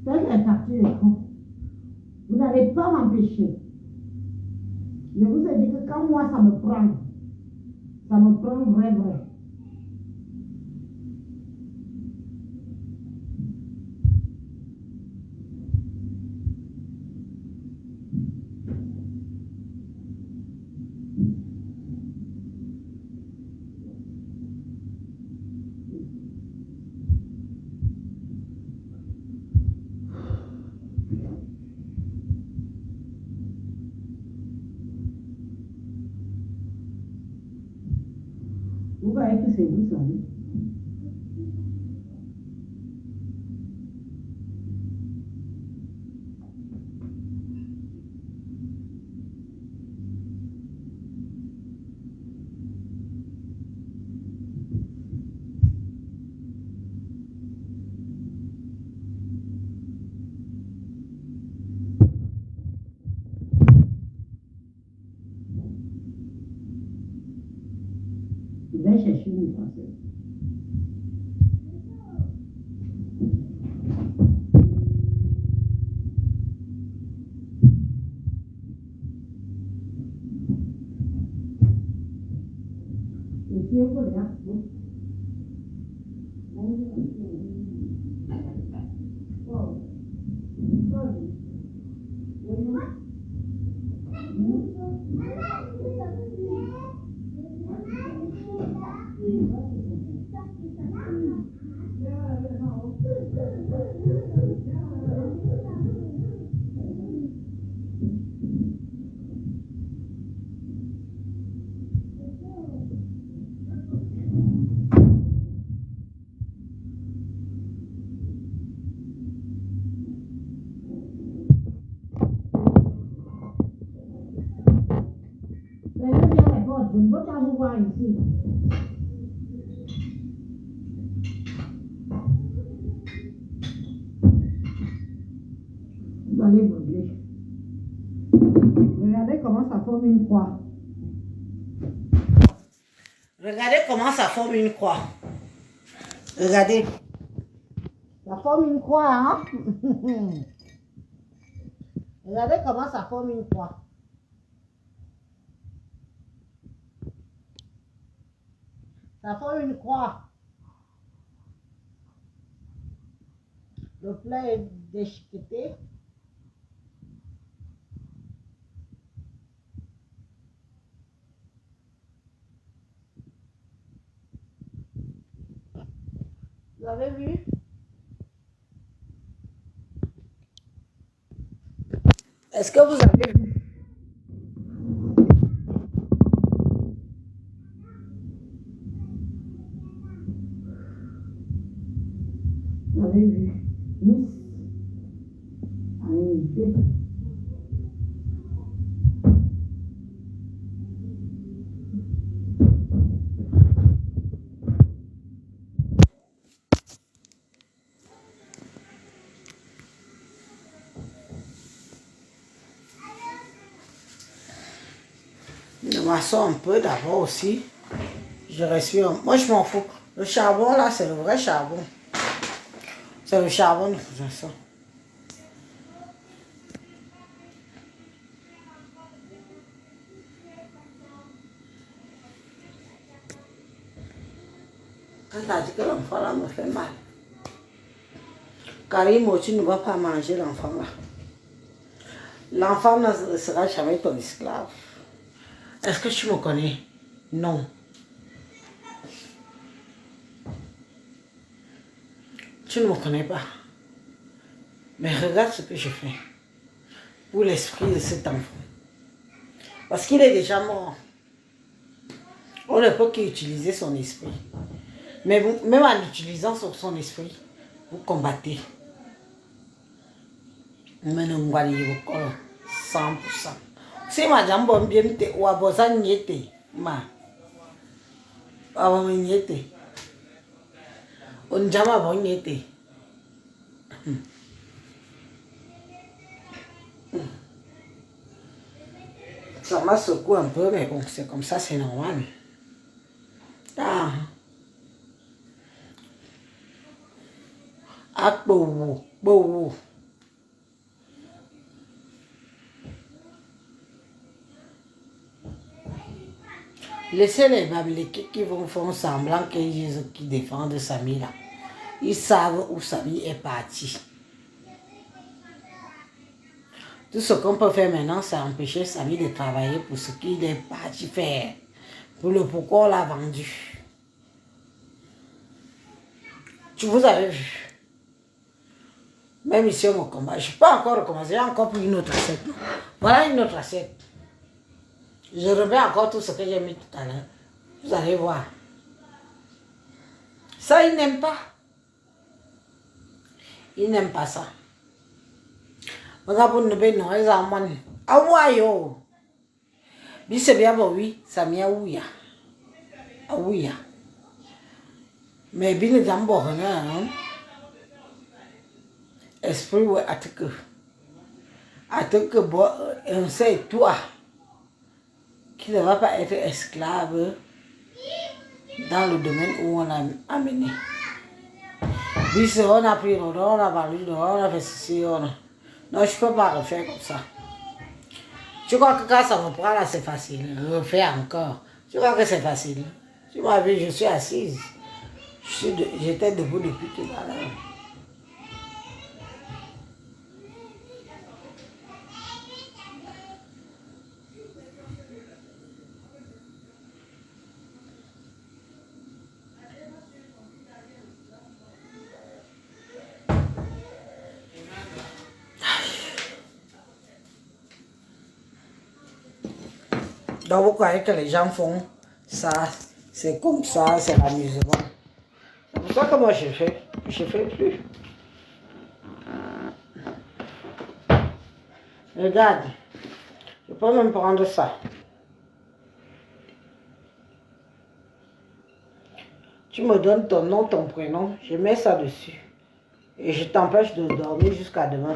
Faites les captures d'écran. Vous n'allez pas m'empêcher. Je vous ai dit que quand moi ça me prend vrai. Vous voyez que c'est vous, savez. Je vais chercher une française. Je suis au colère. Je ne veux pas vous voir ici. Vous allez brûler. Regardez comment ça forme une croix. Regardez comment ça forme une croix. Regardez. Ça forme une croix, hein? Regardez comment ça forme une croix. Ça forme une croix. Le plat est déchiqueté. Vous avez vu? Est-ce que vous avez vu? Vous avez vu? Miss. Amitié. Je m'assois un peu d'abord aussi. Je respire. Moi, je m'en fous. Le charbon, là, c'est le vrai charbon. C'est le charbon de faisant ça. Quand tu as dit que l'enfant là me fait mal. Karim, tu ne vas pas manger l'enfant là. L'enfant ne sera jamais ton esclave. Est-ce que tu me connais? Non. Tu ne me connais pas. Mais regarde ce que je fais pour l'esprit de cet enfant. Parce qu'il est déjà mort. On ne peut qu'utiliser son esprit. Mais vous, même en utilisant son esprit, vous combattez. Mais ne me voyez pas 100%. Si ma jambe bien te ou abosa nyete ma awa nyete on jama bon nyete. Ça m'a secoué un peu, mais bon, c'est comme ça, c'est normal. Ah, ah, beau, beau. Laissez les Babyloniens qui vont faire semblant qu'ils défendent Samy là. Ils savent où Samy est parti. Tout ce qu'on peut faire maintenant, c'est empêcher Samy de travailler pour ce qu'il est parti faire. Pour le pourquoi on l'a vendu. Tu vous avez vu. Même ici, on me combat. Je ne peux pas encore recommencer. J'ai encore pris une autre assiette. Voilà une autre assiette. Je remets encore tout ce que j'ai mis tout à l'heure. Vous allez voir. Ça, il n'aime pas. Il n'aime pas ça. Regarde, non, ils en manent. Ah ouais, yo. Mais c'est bien, oui, ça m'y a ouïa. Ah oui. Mais bien, les jambes, hein. Esprit, ouais, à que, bon, on sait, toi, qui ne va pas être esclave dans le domaine où on a amené. Puis on a pris l'eau, on a vendu, on a fait ceci, on a... Non, je ne peux pas refaire comme ça. Tu crois que quand ça me prend là, c'est facile. Refaire encore. Tu crois que c'est facile. Tu m'as vu, je suis assise. J'étais debout depuis tout à l'heure. Donc vous croyez que les gens font ça, c'est comme ça, c'est l'amusement. C'est pour ça que moi je fais plus. Regarde, je peux même prendre ça. Tu me donnes ton nom, ton prénom, je mets ça dessus. Et je t'empêche de dormir jusqu'à demain.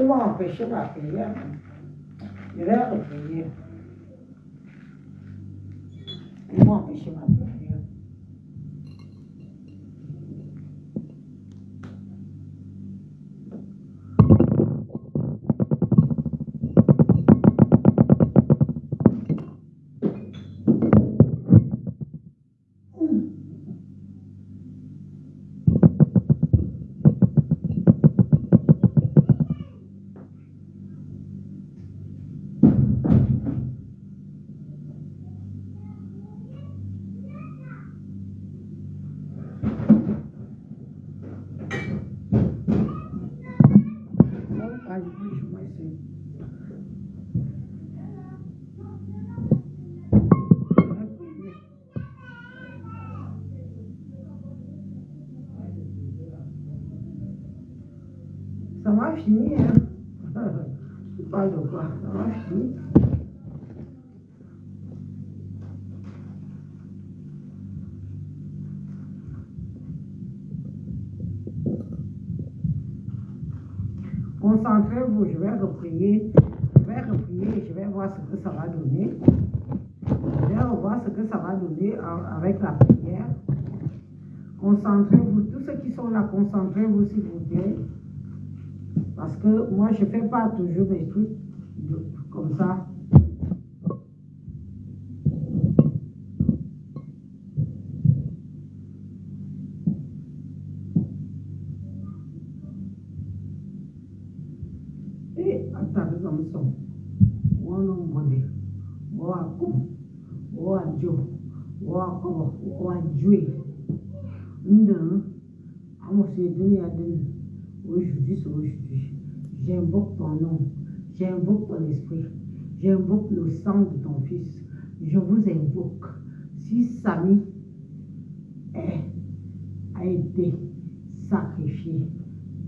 m'ont empêché ma prière. Je vais reprier. Ils m'ont empêché ma prière. Ça m'a fini, hein. Je parle de quoi? Ça m'a fini. Concentrez-vous, je vais reprier. Je vais voir ce que ça va donner. Je vais revoir ce que ça va donner avec la prière. Concentrez-vous, tous ceux qui sont là, concentrez-vous s'il vous plaît. Parce que moi, je ne fais pas toujours mes trucs comme ça. Et attendez comme ça. Aujourd'hui, j'invoque ton nom, j'invoque ton esprit, j'invoque le sang de ton fils, je vous invoque. Si Samy a été sacrifié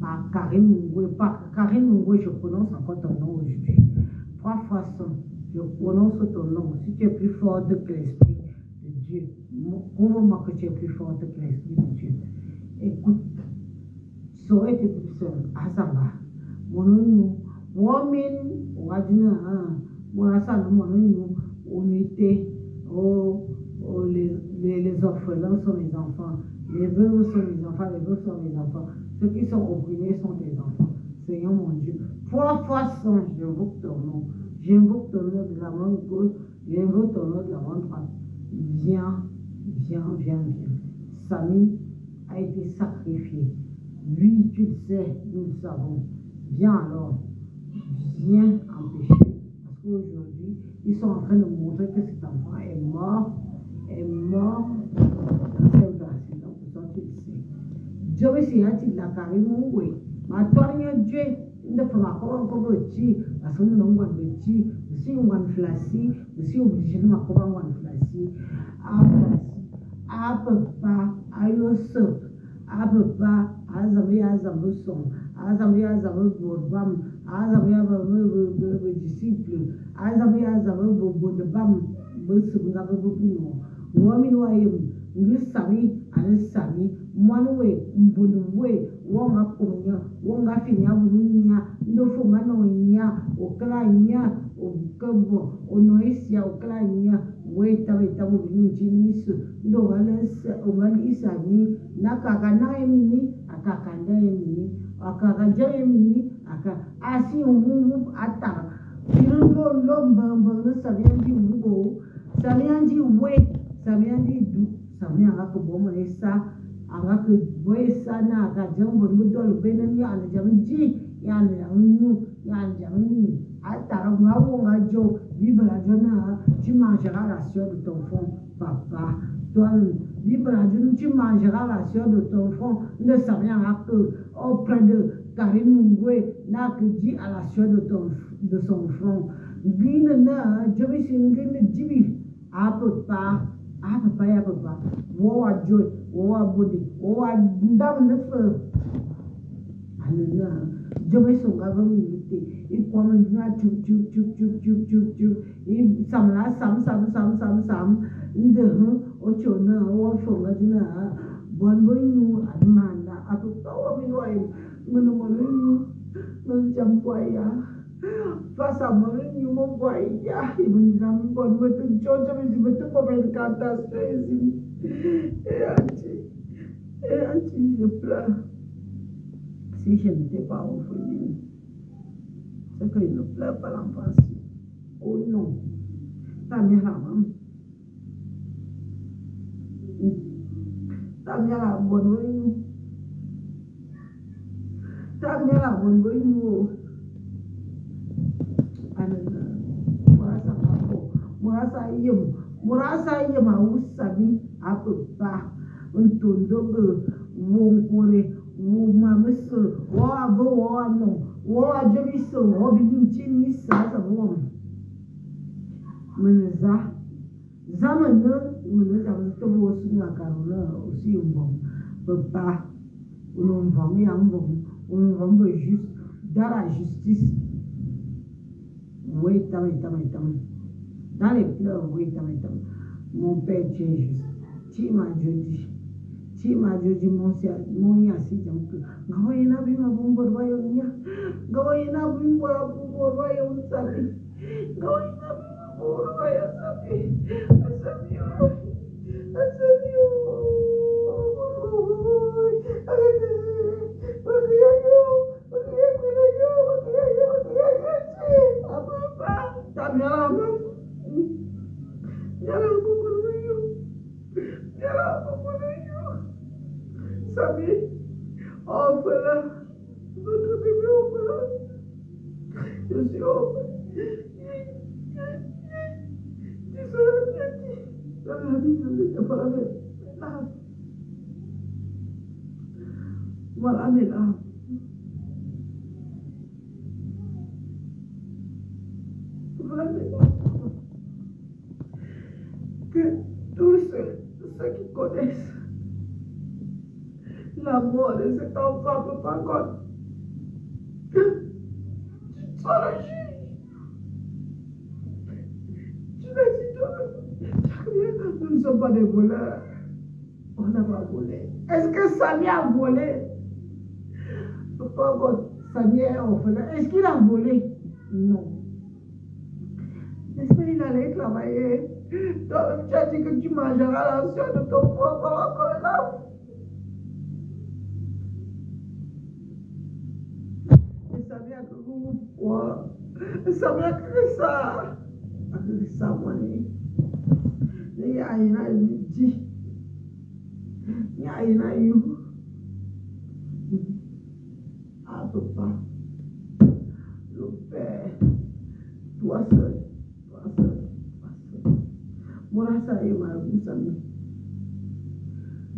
par Karim Mungwe, je prononce encore ton nom aujourd'hui. 3 fois 100, je prononce ton nom. Si tu es plus forte que l'esprit de Dieu, prouve-moi que tu es plus forte que l'esprit de Dieu. Écoute. Ça aurait été plus seul. Asamba. Mon nom, on était, les orphelins sont les enfants, les veuves sont les enfants, les veuves sont les enfants. Ceux qui sont opprimés sont les enfants. Seigneur mon Dieu, 3 fois 100, j'invoque ton nom. J'invoque ton nom de la main gauche, j'invoque ton nom de la main droite. Viens. Samy a été sacrifié. Oui, tu le sais, nous le savons. Viens alors, viens empêcher. Parce qu'aujourd'hui, ils sont en train de montrer que cet enfant est mort dans cet accident. Pour ça, tu le sais. Dieu me dit, la carrière, oui. Ma tournure, Dieu, il ne fera pas encore petit. Parce que nous n'avons pas de petit. Si on va flasher, si on obligé de m'accorder un flasher. À papa, à Yosef. Abba, Azabia Zabuson, Azabia Zabubam, Azabia disciple, Azabia Zabubam, Busum, Woman way, Sami, and Sami, one way, Bunway, Wonga Finia, no Fumanoia, Oklania, Okambo, Onoisia, Oklania, wait a Jimis, no one is a me, Nakakana emini, Akakanda emini, Akakaja emini, Asi Ata, Pirugo Lomba, Savianji Ugo, Savianji wait, Savianji do, Saviaka Bomonesa, Araka Boesana, Akajambo, Mudol Benania, and Jamji, Yan Jamini, Atara, Jo, vive la Jona, tu mangeras la sueur de ton front, papa. Toi, vive la Jona, tu mangeras la sueur de ton front, ne savant que auprès de Karim Mungwe n'a que dit à la sueur de son front. Green na, je me suis une jibi, à peu pas. Woa joy, woa body, woa down the fur. And Joey Songa Milite, it comes not to some, in the Ochona, or Fongadina, Bonboy, Amanda, Apple, Mono, Nous sommes voyants. Face à moi, nous m'en voyons. Il me dit, I'm going to church, I'm going to come and can't et Angie, je pleure. Si je n'étais pas orpheline, c'est qu'il ne pleure pas l'enfance. Oh non, ta mère la maman. Ta mère la bonne. Ta mère la bonne. Murasa yem awusabi apapa ntondogo wonkore wo mameso wo abo wo ano wo ajobiso wo bilinchi ni sa wo menza zamana menza to wo suna karola aussi bon papa on va me on va juste dans la justice. Oui, tam. Dans les pleurs, oui, tam. Mon père, tu es juste. Tu m'as dit, mon yassi, Gawaina bima bumbo vayonia. Gawaina bimbo bumbo vayon sabi. Gawaina bima bumbo vayon sabi. Asabio. Sabi, orphelin, votre bébé orphelin, je suis orphelin. Tu seras bien dit. Dans la vie, je ne sais pas la même. Voilà mes larmes. Voilà mes larmes. Que tous ceux qui connaissent la mort de cet enfant peut pas compte. Tu sois le juge. Tu l'as dit toi-même. Nous ne sommes pas des voleurs. On n'a pas volé. Est-ce que Samy a volé? Pas God. Samy est orphelin. Est-ce qu'il a volé? Non. Est-ce qu'il allait travailler? Toi-même, tu as dit que tu mangeras la sueur de ton propre encore là. Sabia Krisa, Krisa money. They are in a G. Yeah, you. Ah, papa. Le père. Toi seul. Morasa et ma Moussami.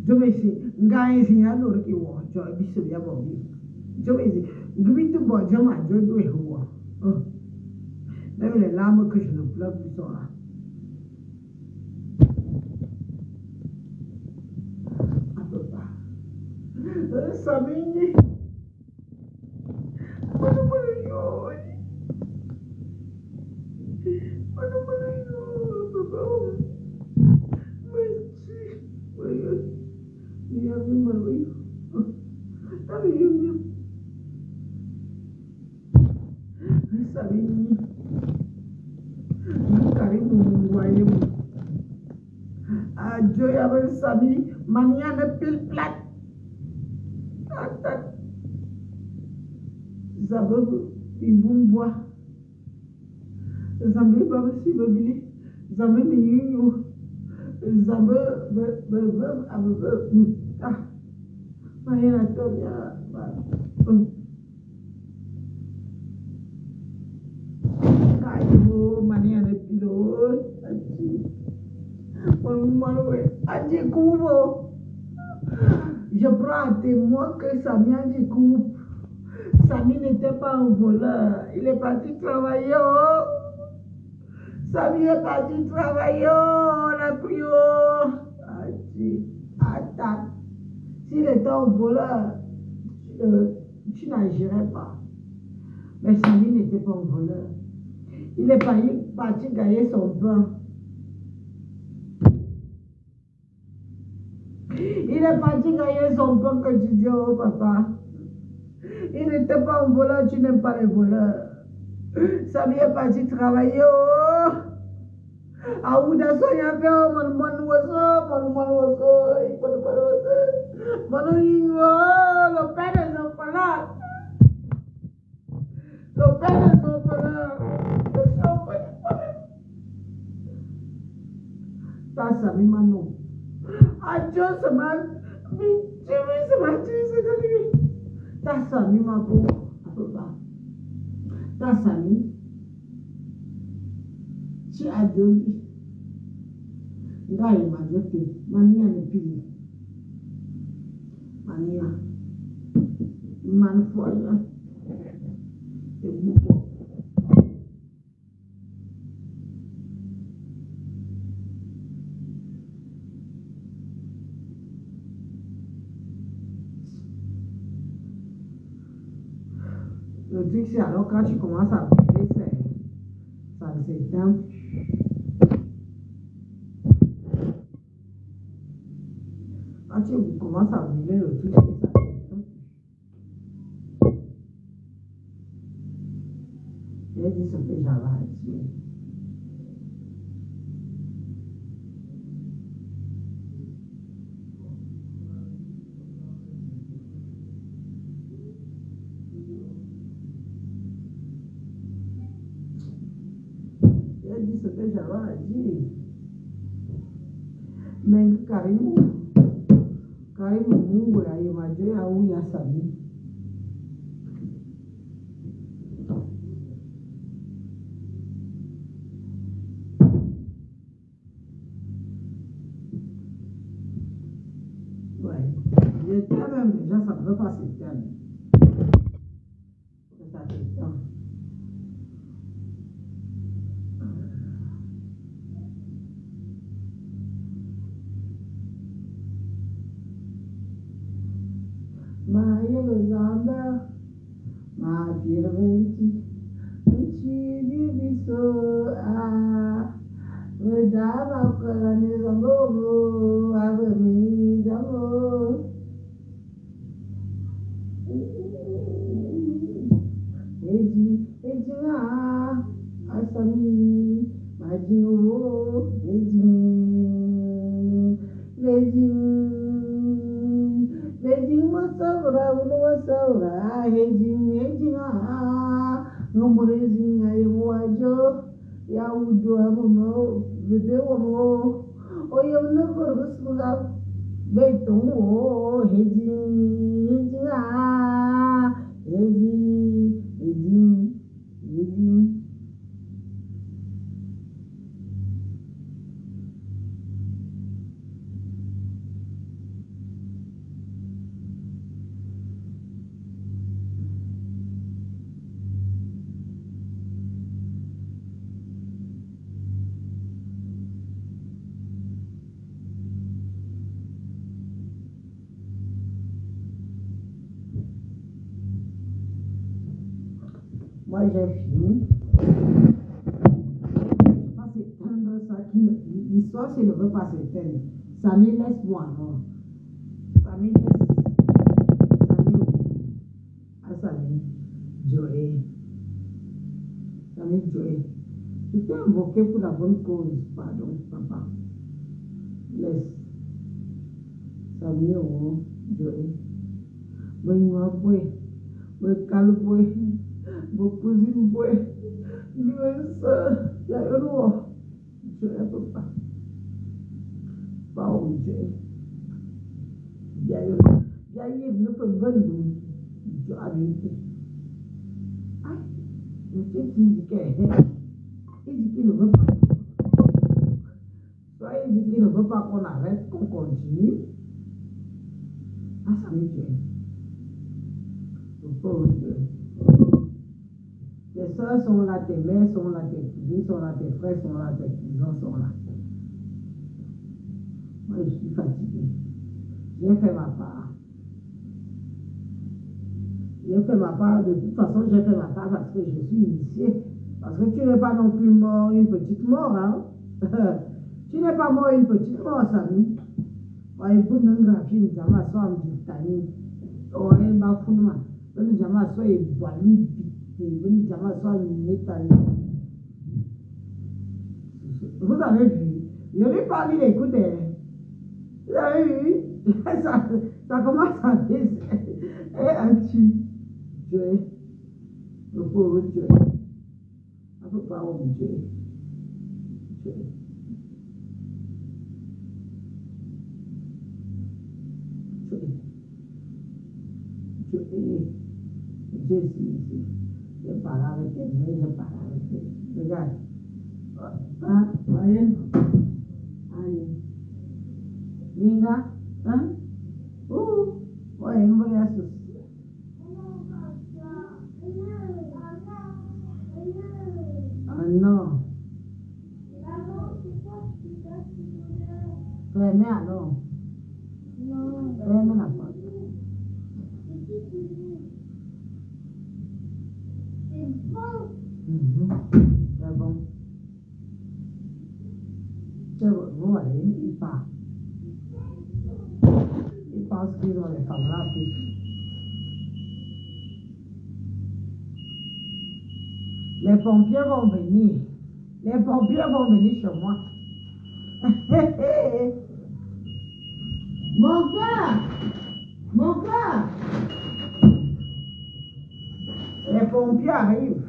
Je me suis gagné un autre qui voit. Je vais se bien bon. Je me suis gagné tout bon. Je dois voir. Même les larmes que je ne pleure plus sont là. À peu pas. Samini. Samini. Joy avec Samy, mania de pile plate. Zabou, Ibumbois. Zambi, Babsi, Babili. Zambi, Miyu. Zambi, ah, Mahina Tobia. Kaibo, mania de pilote. Je prends à témoin que Samy a dit coupe. Samy n'était pas un voleur. Il est parti travailler. Samy est parti travailler. On a pris. Attends. S'il était un voleur, tu n'agirais pas. Mais Samy n'était pas un voleur. Il est parti gagner son pain. Il est parti gagner son pain que tu dis, oh papa. Il n'était pas un voleur, tu n'aimes pas les voleurs. Samy est parti travailler. Oh! A Ouda Sonia fait mon oiseau, il faut le oiseau. Mon le père des enfants là. Le père des enfants là. Ça, Samy Manon. Adieu, ce man. Ça, Samy Manon. Ça, Samy. Tu as donné. Ngai majote. Mania ne pili. Mania. Manfoya. Et beaucoup. Le truc, c'est alors quand tu commences à brûler, ça s'éteint. Quand tu commences à brûler, le truc, ça s'éteint. J'ai dit ce que j'avais à dire. Dit ce que j'avais à dire. Mais Karim Mungu ya majo ya ou ya Samy. Ouais. J'étais même déjà, ça ne peut pas s'éteindre. Ça s'éteint. Zamba, ma firventi, ci diviso a vedava quella nella loro, avemi d'amore. Eji a Samy, ma Dio, Beijing wasaura, hejing ngomorezing ay wajo, ya udo amono, bebe wono, oyo na korusula, betung wo, hejing Moi j'ai fini. Pas s'éteindre ça. L'histoire, s'il ne veut pas s'éteindre. Samy, laisse-moi. Samy, laisse. Samy, Joey. Samy, Joey. Tu t'es invoqué pour la bonne cause. Pardon, papa. Laisse. Samy, Joey. Bonjour, boy. Calme, boy. Beaucoup de bois, il y a un roi. Je ne peux pas. Pas où j'ai. Il y a une bonne je habite. Ah, je sais qu'il dit qu'il ne veut pas. Soit il dit qu'il ne veut pas qu'on arrête, qu'on continue. Ah, ça me tue. Le pauvre Dieu. Tes soeurs sont là, tes mères sont là, tes cousins sont là, tes frères sont là, tes cousins sont là. Moi, je suis fatiguée. J'ai fait ma part. J'ai fait ma part. De toute façon, j'ai fait ma part parce que je suis initiée. Parce que tu n'es pas non plus mort une petite mort, hein. Tu n'es pas mort une petite mort, Samy. Ouais, écoute, non, grave, nous avons ça en Britannie. Ouais, bah, fou, Bani jamaa soit éboilé, bani jamaa soit métallique. Vous avez vu? Je n'ai pas lu les coups. Vous avez vu? Ça commence à baisser. Et un petit. Dieu. Le pauvre Dieu. On ne peut pas oublier. Dieu. Jésus ici. Je parle avec elle, je parle avec elle. Regarde. Ah, voyez? Allez. Linga? Hein? Ouais, une vraie association. Ah non. Fermez alors. Fermez la porte. C'est bon. C'est bon. Vous voyez, il part. Il pense qu'ils ont les femmes là. Les pompiers vont venir. Les pompiers vont venir chez moi. Mon cœur! Mon cœur! Les pompiers arrivent.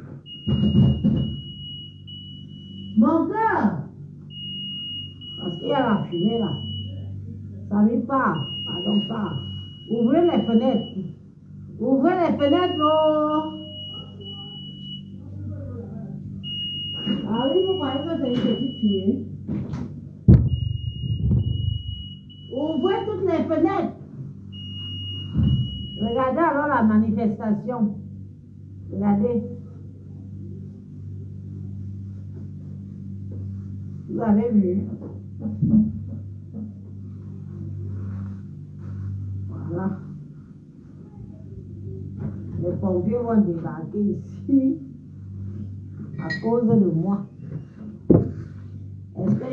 Mon cœur! Parce qu'il y a la fumée là. Ça ne vit pas. Pardon, ça. Ouvrez les fenêtres. Ouvrez les fenêtres, oh! Ah oui, vous croyez que c'est une petite fumée? Ouvrez toutes les fenêtres. Regardez alors la manifestation. Regardez. Vous avez vu? Voilà. Les pompiers vont débarquer ici à cause de moi. Est-ce que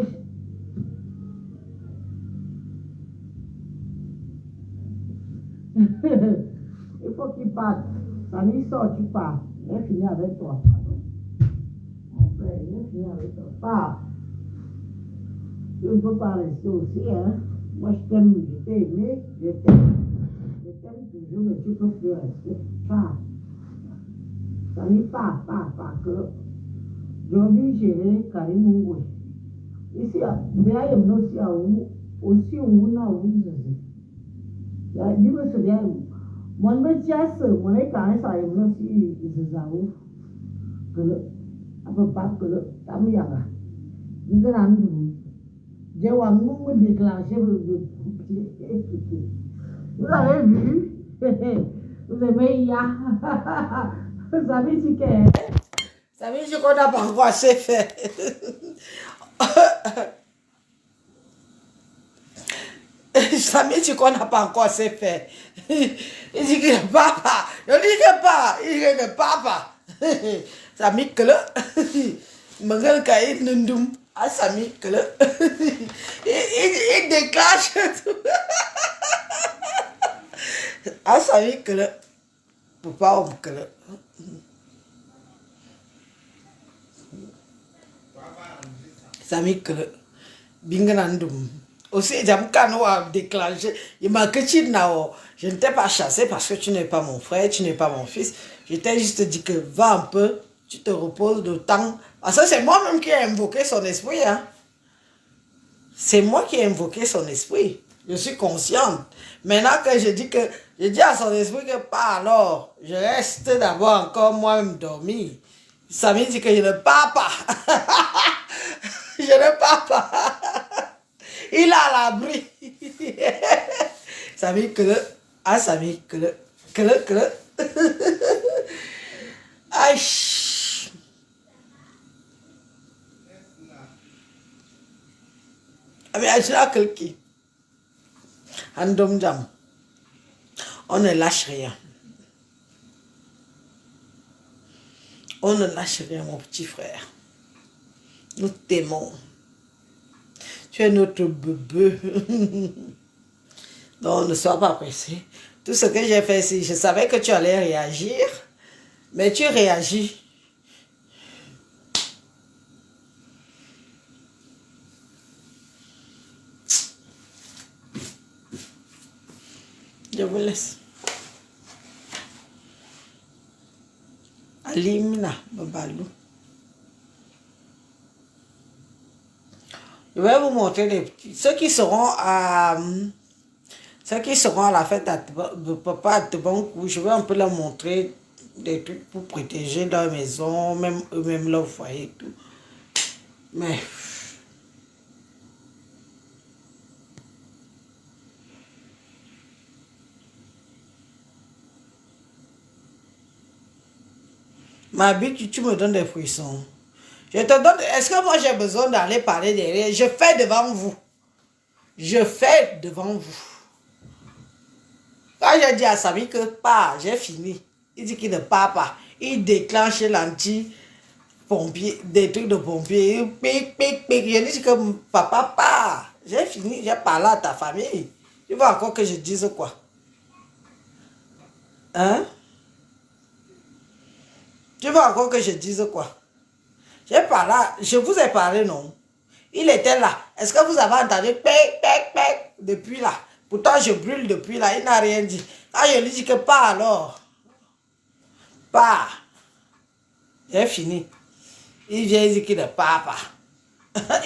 il faut qu'il parte. Famille sort, tu pars. Il finit avec toi. Mon frère, il finit avec toi. Pars. Tu ne peux pas rester aussi, hein. Moi, je t'aime, je t'ai aimé, je t'aime. Je t'aime toujours, mais tu ne peux plus rester. Pars. Famille, pars. Que Jobi, Géré, Karim, Moué. Ici, il y a aussi on a dis-moi ce bien. Mon métier, mon écart, ça y est, aussi, ils ont que le, à peu près que le, Tamiyaga. Nous allons j'ai un déclenché le pompier. Vous avez vu? Vous aimez ya? Vous savez ce qu'est? Ça veut dire qu'on n'a pas encore assez fait. Ça veut dire qu'on n'a pas encore assez fait. Il dit que papa, je dis que pas, il dit que papa. Ça veut dire que là, Mangal Kaïd Nundum, ah ça veut dire que là, il déclenche tout. Ah ça veut dire que là, papa, que là. Sami que binganandum. Aussi, Jamkano a déclenché. Il m'a que tu n'as. Je ne t'ai pas chassé parce que tu n'es pas mon frère, tu n'es pas mon fils. Je t'ai juste dit que va un peu, tu te reposes de temps. Parce que c'est moi-même qui ai invoqué son esprit. Hein. C'est moi qui ai invoqué son esprit. Je suis consciente. Maintenant que je dis à son esprit que pas alors, je reste d'abord encore moi-même dormi. Ça me dit que je ne pars pas. Je ne pars pas. Il est à l'abri. Ça veut dire que le. Ah, ça veut dire que le. Aïe. Ah, mais je suis quelqu'un. Andom jam. On ne lâche rien. On ne lâche rien, mon petit frère. Nous t'aimons. Tu es notre bébé. Donc, ne sois pas pressé. Tout ce que j'ai fait, c'est je savais que tu allais réagir, mais tu réagis. Je vous laisse. Alimna Babalou. Je vais vous montrer les petits. Ceux qui seront à la fête de papa à Tebankou, je vais un peu leur montrer des trucs pour protéger leur maison, même eux-mêmes leur foyer et tout. Mais ma bite, tu me donnes des frissons. Je te donne. Est-ce que moi j'ai besoin d'aller parler derrière? Je fais devant vous. Je fais devant vous. Quand j'ai dit à Samy que pas, j'ai fini. Il dit qu'il ne part pas. Il déclenche l'anti-pompier, des trucs de pompier. Pic, pic, pic. Je dis que papa part. J'ai fini, j'ai parlé à ta famille. Tu veux encore que je dise quoi? Hein? Tu veux encore que je dise quoi? J'ai parlé, je vous ai parlé, non? Il était là. Est-ce que vous avez entendu pec, pec, pec depuis là? Pourtant, je brûle depuis là. Il n'a rien dit. Ah, je lui dis que pas alors. Pas. J'ai fini. Il vient dire qu'il ne part pas.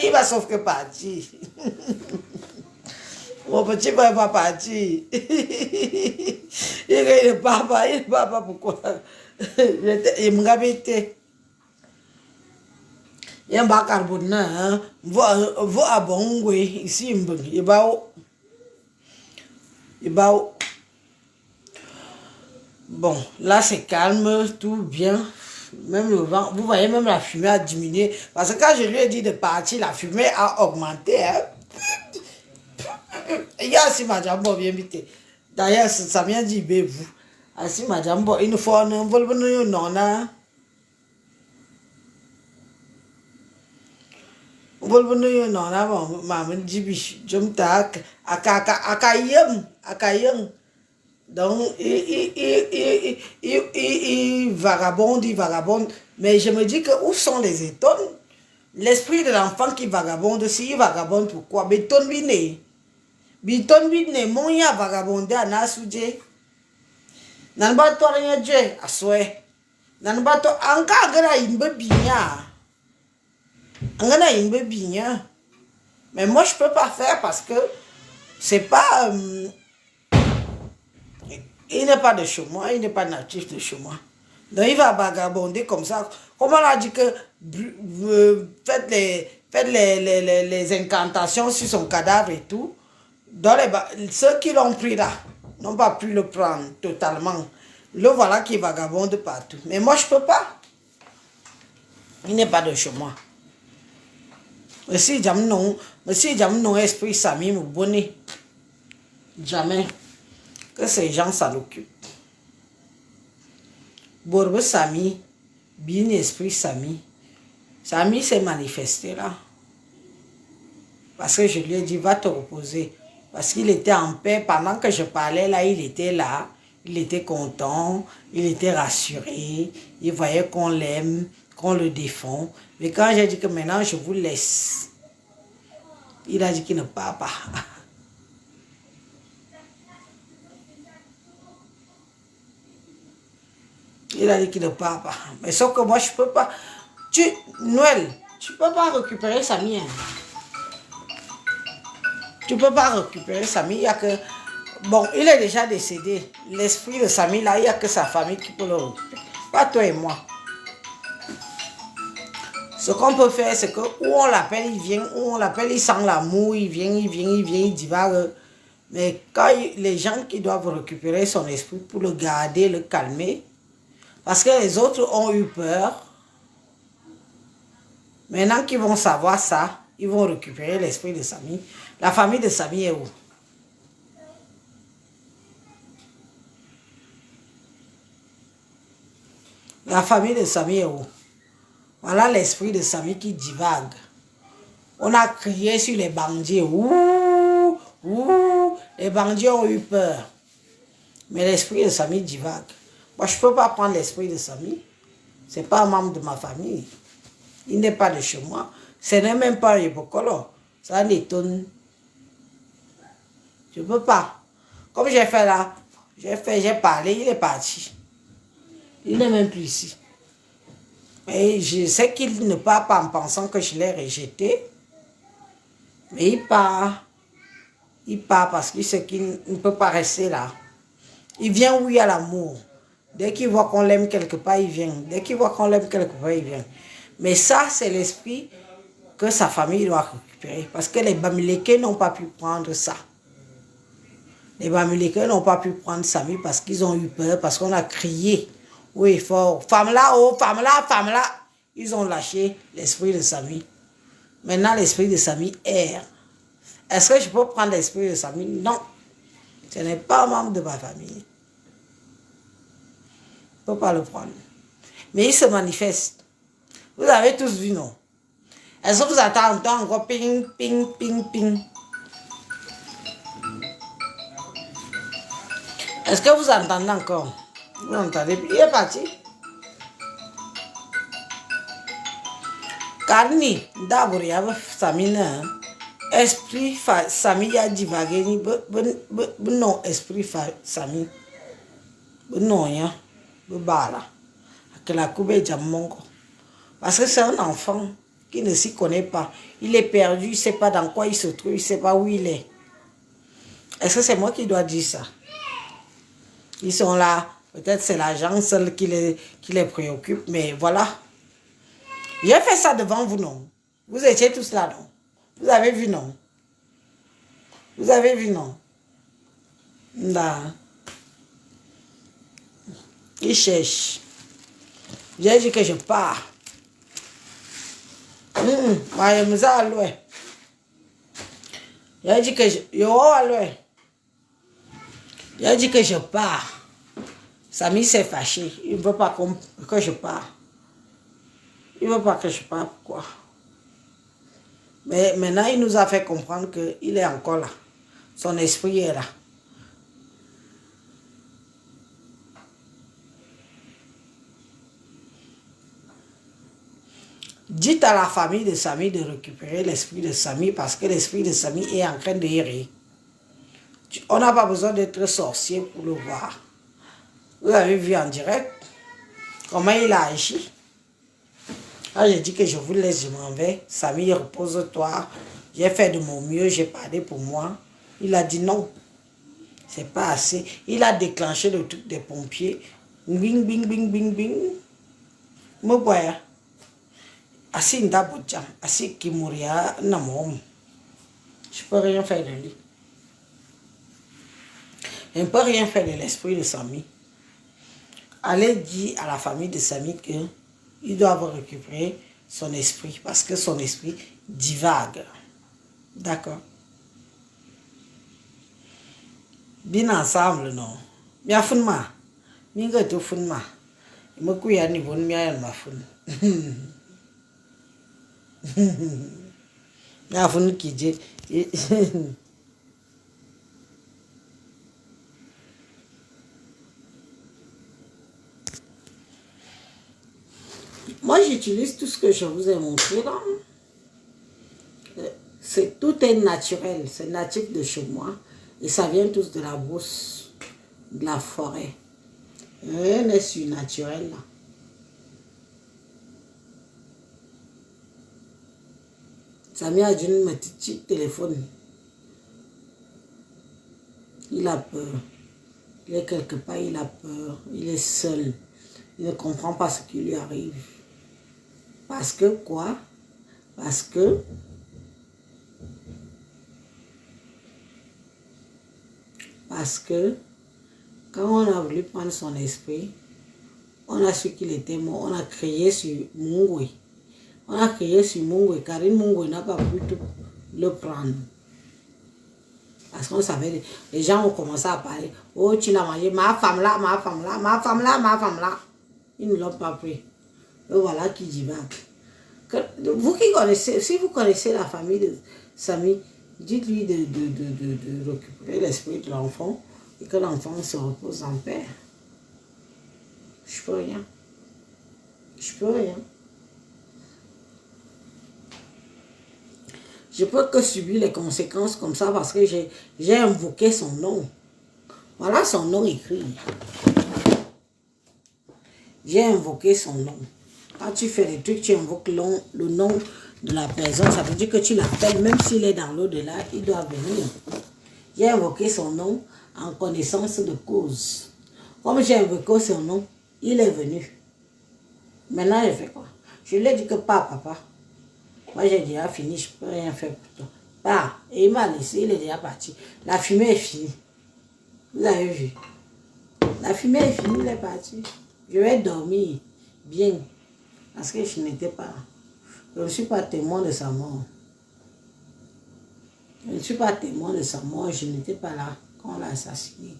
Il va sauf que partir. Mon petit ne va partir. Il ne part pas. Il ne part pas. Pourquoi? Il m'a bêté. Il y a un bac carbone. Vous à bon, ici, il va où? Bon, là c'est calme, tout bien. Même le vent, vous voyez, même la fumée a diminué. Parce que quand je lui ai dit de partir, la fumée a augmenté. Hein. Il y a aussi ma jambe bien vite. D'ailleurs, ça vient dire, vous. Ainsi, ma jambe, il nous faut un vol, non, volvenu non na maman jibi jom tak akayem donc il vagabonde mais je me dis que où sont les étonnes l'esprit de l'enfant qui vagabonde si il vagabonde pourquoi biton bine mon ya vagabonde anasuje nanba to rien je aswe nanba to anka gara imbe binya. Mais moi, je ne peux pas faire parce que c'est pas... il n'est pas de chez moi, il n'est pas natif de chez moi. Donc, il va vagabonder comme ça. Comme on a dit que faites les incantations sur son cadavre et tout. Dans ceux qui l'ont pris là n'ont pas pu le prendre totalement. Le voilà qui vagabonde partout. Mais moi, je ne peux pas. Il n'est pas de chez moi. Monsieur Jamnon, esprit Samy, mon bonnet. Jamais que ces gens s'en occupent. Bourbe Samy, bien esprit Samy. Samy s'est manifesté là. Parce que je lui ai dit, va te reposer. Parce qu'il était en paix. Pendant que je parlais là, il était là. Il était content. Il était rassuré. Il voyait qu'on l'aime, qu'on le défend. Mais quand j'ai dit que maintenant je vous laisse, il a dit qu'il ne part pas. Il a dit qu'il ne part pas. Mais sauf que moi je ne peux pas. Noël, tu ne peux pas récupérer Samy. Tu ne peux pas récupérer Samy. Il y a que... Bon, il est déjà décédé. L'esprit de Samy là, il n'y a que sa famille qui peut le récupérer. Pas toi et moi. Ce qu'on peut faire, c'est que où on l'appelle, il vient, où on l'appelle, il sent l'amour, il vient, il divague. Mais quand les gens qui doivent récupérer son esprit pour le garder, le calmer, parce que les autres ont eu peur, maintenant qu'ils vont savoir ça, ils vont récupérer l'esprit de Samy. La famille de Samy est où? La famille de Samy est où? Voilà l'esprit de Samy qui divague. On a crié sur les bandits. Ouh, ouh, les bandits ont eu peur. Mais l'esprit de Samy divague. Moi, je ne peux pas prendre l'esprit de Samy. Ce n'est pas un membre de ma famille. Il n'est pas de chez moi. Ce n'est même pas un Yebokolo. Ça m'étonne. Je ne peux pas. Comme j'ai fait là, j'ai parlé, il est parti. Il n'est même plus ici. Et je sais qu'il ne part pas en pensant que je l'ai rejeté. Mais il part. Il part parce qu'il sait qu'il ne peut pas rester là. Il vient où il y a l'amour. Dès qu'il voit qu'on l'aime quelque part, il vient. Dès qu'il voit qu'on l'aime quelque part, il vient. Mais ça, c'est l'esprit que sa famille doit récupérer. Parce que les Bamileke n'ont pas pu prendre ça. Les Bamileke n'ont pas pu prendre Samy parce qu'ils ont eu peur, parce qu'on a crié. Oui, fort. Femme là, oh, femme là, femme là. Ils ont lâché l'esprit de Samy. Maintenant, l'esprit de Samy erre. Est-ce que je peux prendre l'esprit de Samy? Non. Ce n'est pas un membre de ma famille. Je ne peux pas le prendre. Mais il se manifeste. Vous avez tous vu, non? Est-ce que vous attendez encore ping, ping, ping, ping? Est-ce que vous entendez encore? Vous entendez? Il est parti. Karni, d'abord, il y avait Samina. Esprit Samy a divagué. Non, esprit Samy. Non, il y a. Que la coupe est jamongo. Parce que c'est un enfant qui ne s'y connaît pas. Il est perdu, il ne sait pas dans quoi il se trouve, il ne sait pas où il est. Est-ce que c'est moi qui dois dire ça? Ils sont là, peut-être c'est l'agent seul qui les préoccupe, mais voilà. J'ai fait ça devant vous, non? Vous étiez tous là, non? Vous avez vu, non? Vous avez vu, non? Là. Il cherche. J'ai dit que je pars. J'ai dit que je pars. Samy s'est fâché. Il ne veut pas que je parte. Il ne veut pas que je parte. Pourquoi? Mais maintenant, il nous a fait comprendre qu'il est encore là. Son esprit est là. Dites à la famille de Samy de récupérer l'esprit de Samy parce que l'esprit de Samy est en train de errer. On n'a pas besoin d'être sorcier pour le voir. Vous avez vu en direct comment il a agi. Quand j'ai dit que je vous laisse, je m'en vais. Samy, repose-toi. J'ai fait de mon mieux, j'ai parlé pour moi. Il a dit non. C'est pas assez. Il a déclenché le truc des pompiers. Bing, bing, bing, bing, bing. Me voyez. Assis Ndabodjam, assis Kimouria Namom. Je ne peux rien faire de lui. Je ne peux rien faire de l'esprit de Samy. Allez dire à la famille de Samy qu'ils doivent récupérer son esprit parce que son esprit divague. D'accord? Bien ensemble, non? Bien funma. Bien que funma. Je me couille à niveau de ma fun. La fun qui dit. Moi, j'utilise tout ce que je vous ai montré là. Tout est naturel, c'est natif de chez moi. Et ça vient tous de la brousse, de la forêt. Rien n'est surnaturel là. Samy a dit un petit téléphone. Il a peur. Il est quelque part, il a peur. Il est seul. Il ne comprend pas ce qui lui arrive. Parce que quoi? Parce que quand on a voulu prendre son esprit, on a su qu'il était mort. On a crié sur Mungwe. On a crié sur Mungwe. Karine Mungwe n'a pas pu le prendre. Parce qu'on savait, les gens ont commencé à parler. Oh, tu l'as mangé, ma femme là, ma femme là, ma femme là, ma femme là. Ils ne l'ont pas pris. Et voilà qui dit va. Vous qui connaissez, si vous connaissez la famille de Samy, dites-lui de récupérer l'esprit de l'enfant et que l'enfant se repose en paix. Je peux rien. Je peux rien. Je peux que subir les conséquences comme ça parce que j'ai invoqué son nom. Voilà son nom écrit. J'ai invoqué son nom. Quand tu fais des trucs, tu invoques le nom de la personne. Ça veut dire que tu l'appelles, même s'il est dans l'au-delà, il doit venir. J'ai invoqué son nom en connaissance de cause. Comme j'ai invoqué son nom, il est venu. Maintenant, je fais quoi? Je lui ai dit que pas, papa. Moi, j'ai déjà fini, je ne peux rien faire pour toi. Pas. Et il m'a laissé, il est déjà parti. La fumée est finie. Vous avez vu? La fumée est finie, il est parti. Je vais dormir bien. Parce que je n'étais pas. Je ne suis pas témoin de sa mort. Je ne suis pas témoin de sa mort. Je n'étais pas là quand on l'a assassiné.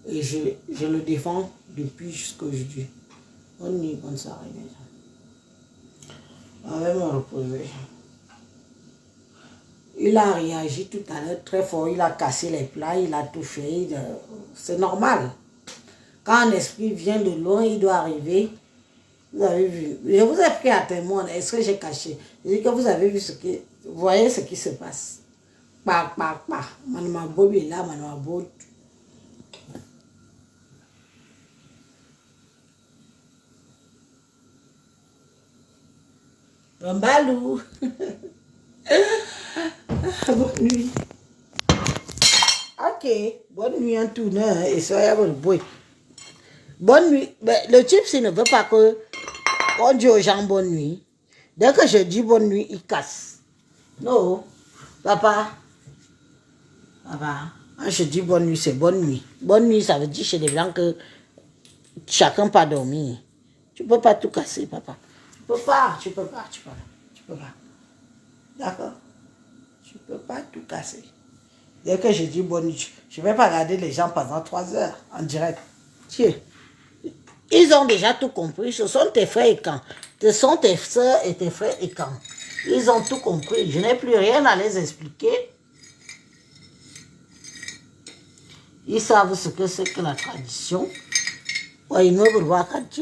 Et je le défends depuis jusqu'aujourd'hui. Bonne nuit, bonne soirée, mes gens. On va me reposer. Il a réagi tout à l'heure très fort. Il a cassé les plats, il a tout fait. C'est normal. Quand un esprit vient de loin, il doit arriver. Vous avez vu. Je vous ai pris à témoin. Est-ce que j'ai caché? Je dis que vous avez vu ce qui... Vous voyez ce qui se passe. Pa. Manuma Bob est là, Manuma Bob. Bambalou. Bonne nuit. Ok. Bonne nuit en tout. Et soyez bon boy. Bonne nuit. Mais le type, s'il ne veut pas que on dit aux gens bonne nuit. Dès que je dis bonne nuit, il casse. Non. Papa. Quand je dis bonne nuit, c'est bonne nuit. Bonne nuit, ça veut dire chez les blancs que chacun peut dormir. Tu ne peux pas tout casser, papa. Tu peux pas. D'accord? Tu peux pas tout casser. Dès que je dis bonne nuit, je ne vais pas regarder les gens pendant 3 heures en direct. Tiens. Ils ont déjà tout compris. Ce sont tes frères et quand. Ce sont tes soeurs et tes frères et quand. Ils ont tout compris. Je n'ai plus rien à les expliquer. Ils savent ce que c'est que la tradition. Ils ne veulent pas quand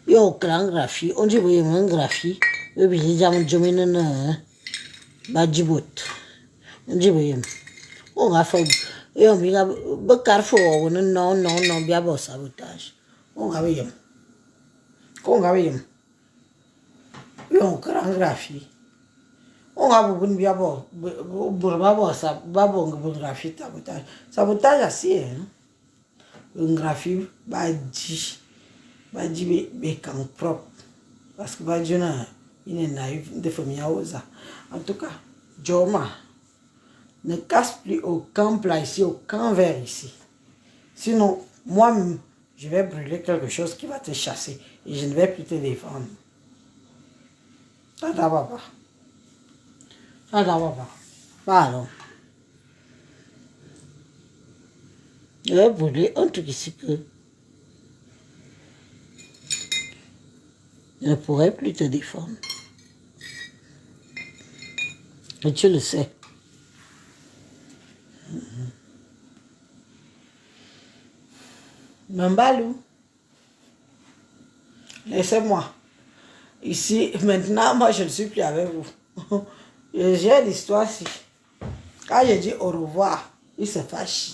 yo graphie on dit oui graphie yo bi jam jomine na ba jibot on dit oui on a fait yo bi ga ba carfo non bien bon sabotage on a oui yo graphie on a beaucoup bien bon graphie sabotage assez un graphie ba dit quand propre parce que ba jona il est naïf de famille osa en tout cas Joma ne casse plus aucun plat ici, aucun verre ici, sinon moi je vais brûler quelque chose qui va te chasser et je ne vais plus te défendre. Ça va pas. Pardon. Je vais brûler un truc ici que je ne pourrai plus te défendre. Et tu le sais. Mambalou, laissez-moi. Ici, maintenant, moi, je ne suis plus avec vous. J'ai l'histoire ici. Quand je dis au revoir, il se fâche.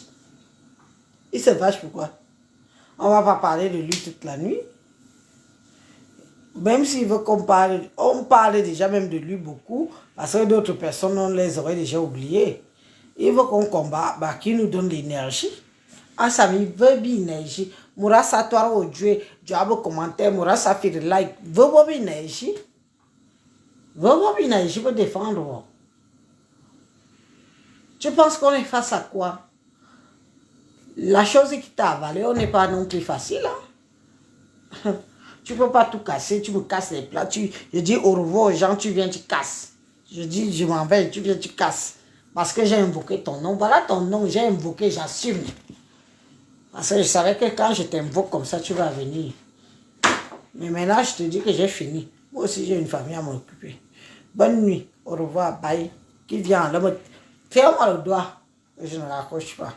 Il se fâche pourquoi? On ne va pas parler de lui toute la nuit. Même s'il veut qu'on parle, on parle déjà même de lui beaucoup, parce que d'autres personnes, on les aurait déjà oubliés. Il veut qu'on combat, bah, qui nous donne l'énergie. Ah, ça me veut bien l'énergie. Moura s'attoire au Dieu, Dieu a beau commentaire, Moura s'affiche like, veut bien l'énergie. Veut bien l'énergie pour défendre. Tu penses qu'on est face à quoi? La chose qui t'a avalé, on n'est pas non plus facile. Hein? Tu ne peux pas tout casser, tu me casses les plats. Je dis au revoir aux gens, tu viens, tu casses. Je dis, je m'en vais, tu viens, tu casses. Parce que j'ai invoqué ton nom. Voilà ton nom, j'ai invoqué, j'assume. Parce que je savais que quand je t'invoque comme ça, tu vas venir. Mais maintenant, je te dis que j'ai fini. Moi aussi, j'ai une famille à m'occuper. Bonne nuit. Au revoir. Bye. Qui vient là, ferme-moi le doigt. Je ne raccroche pas.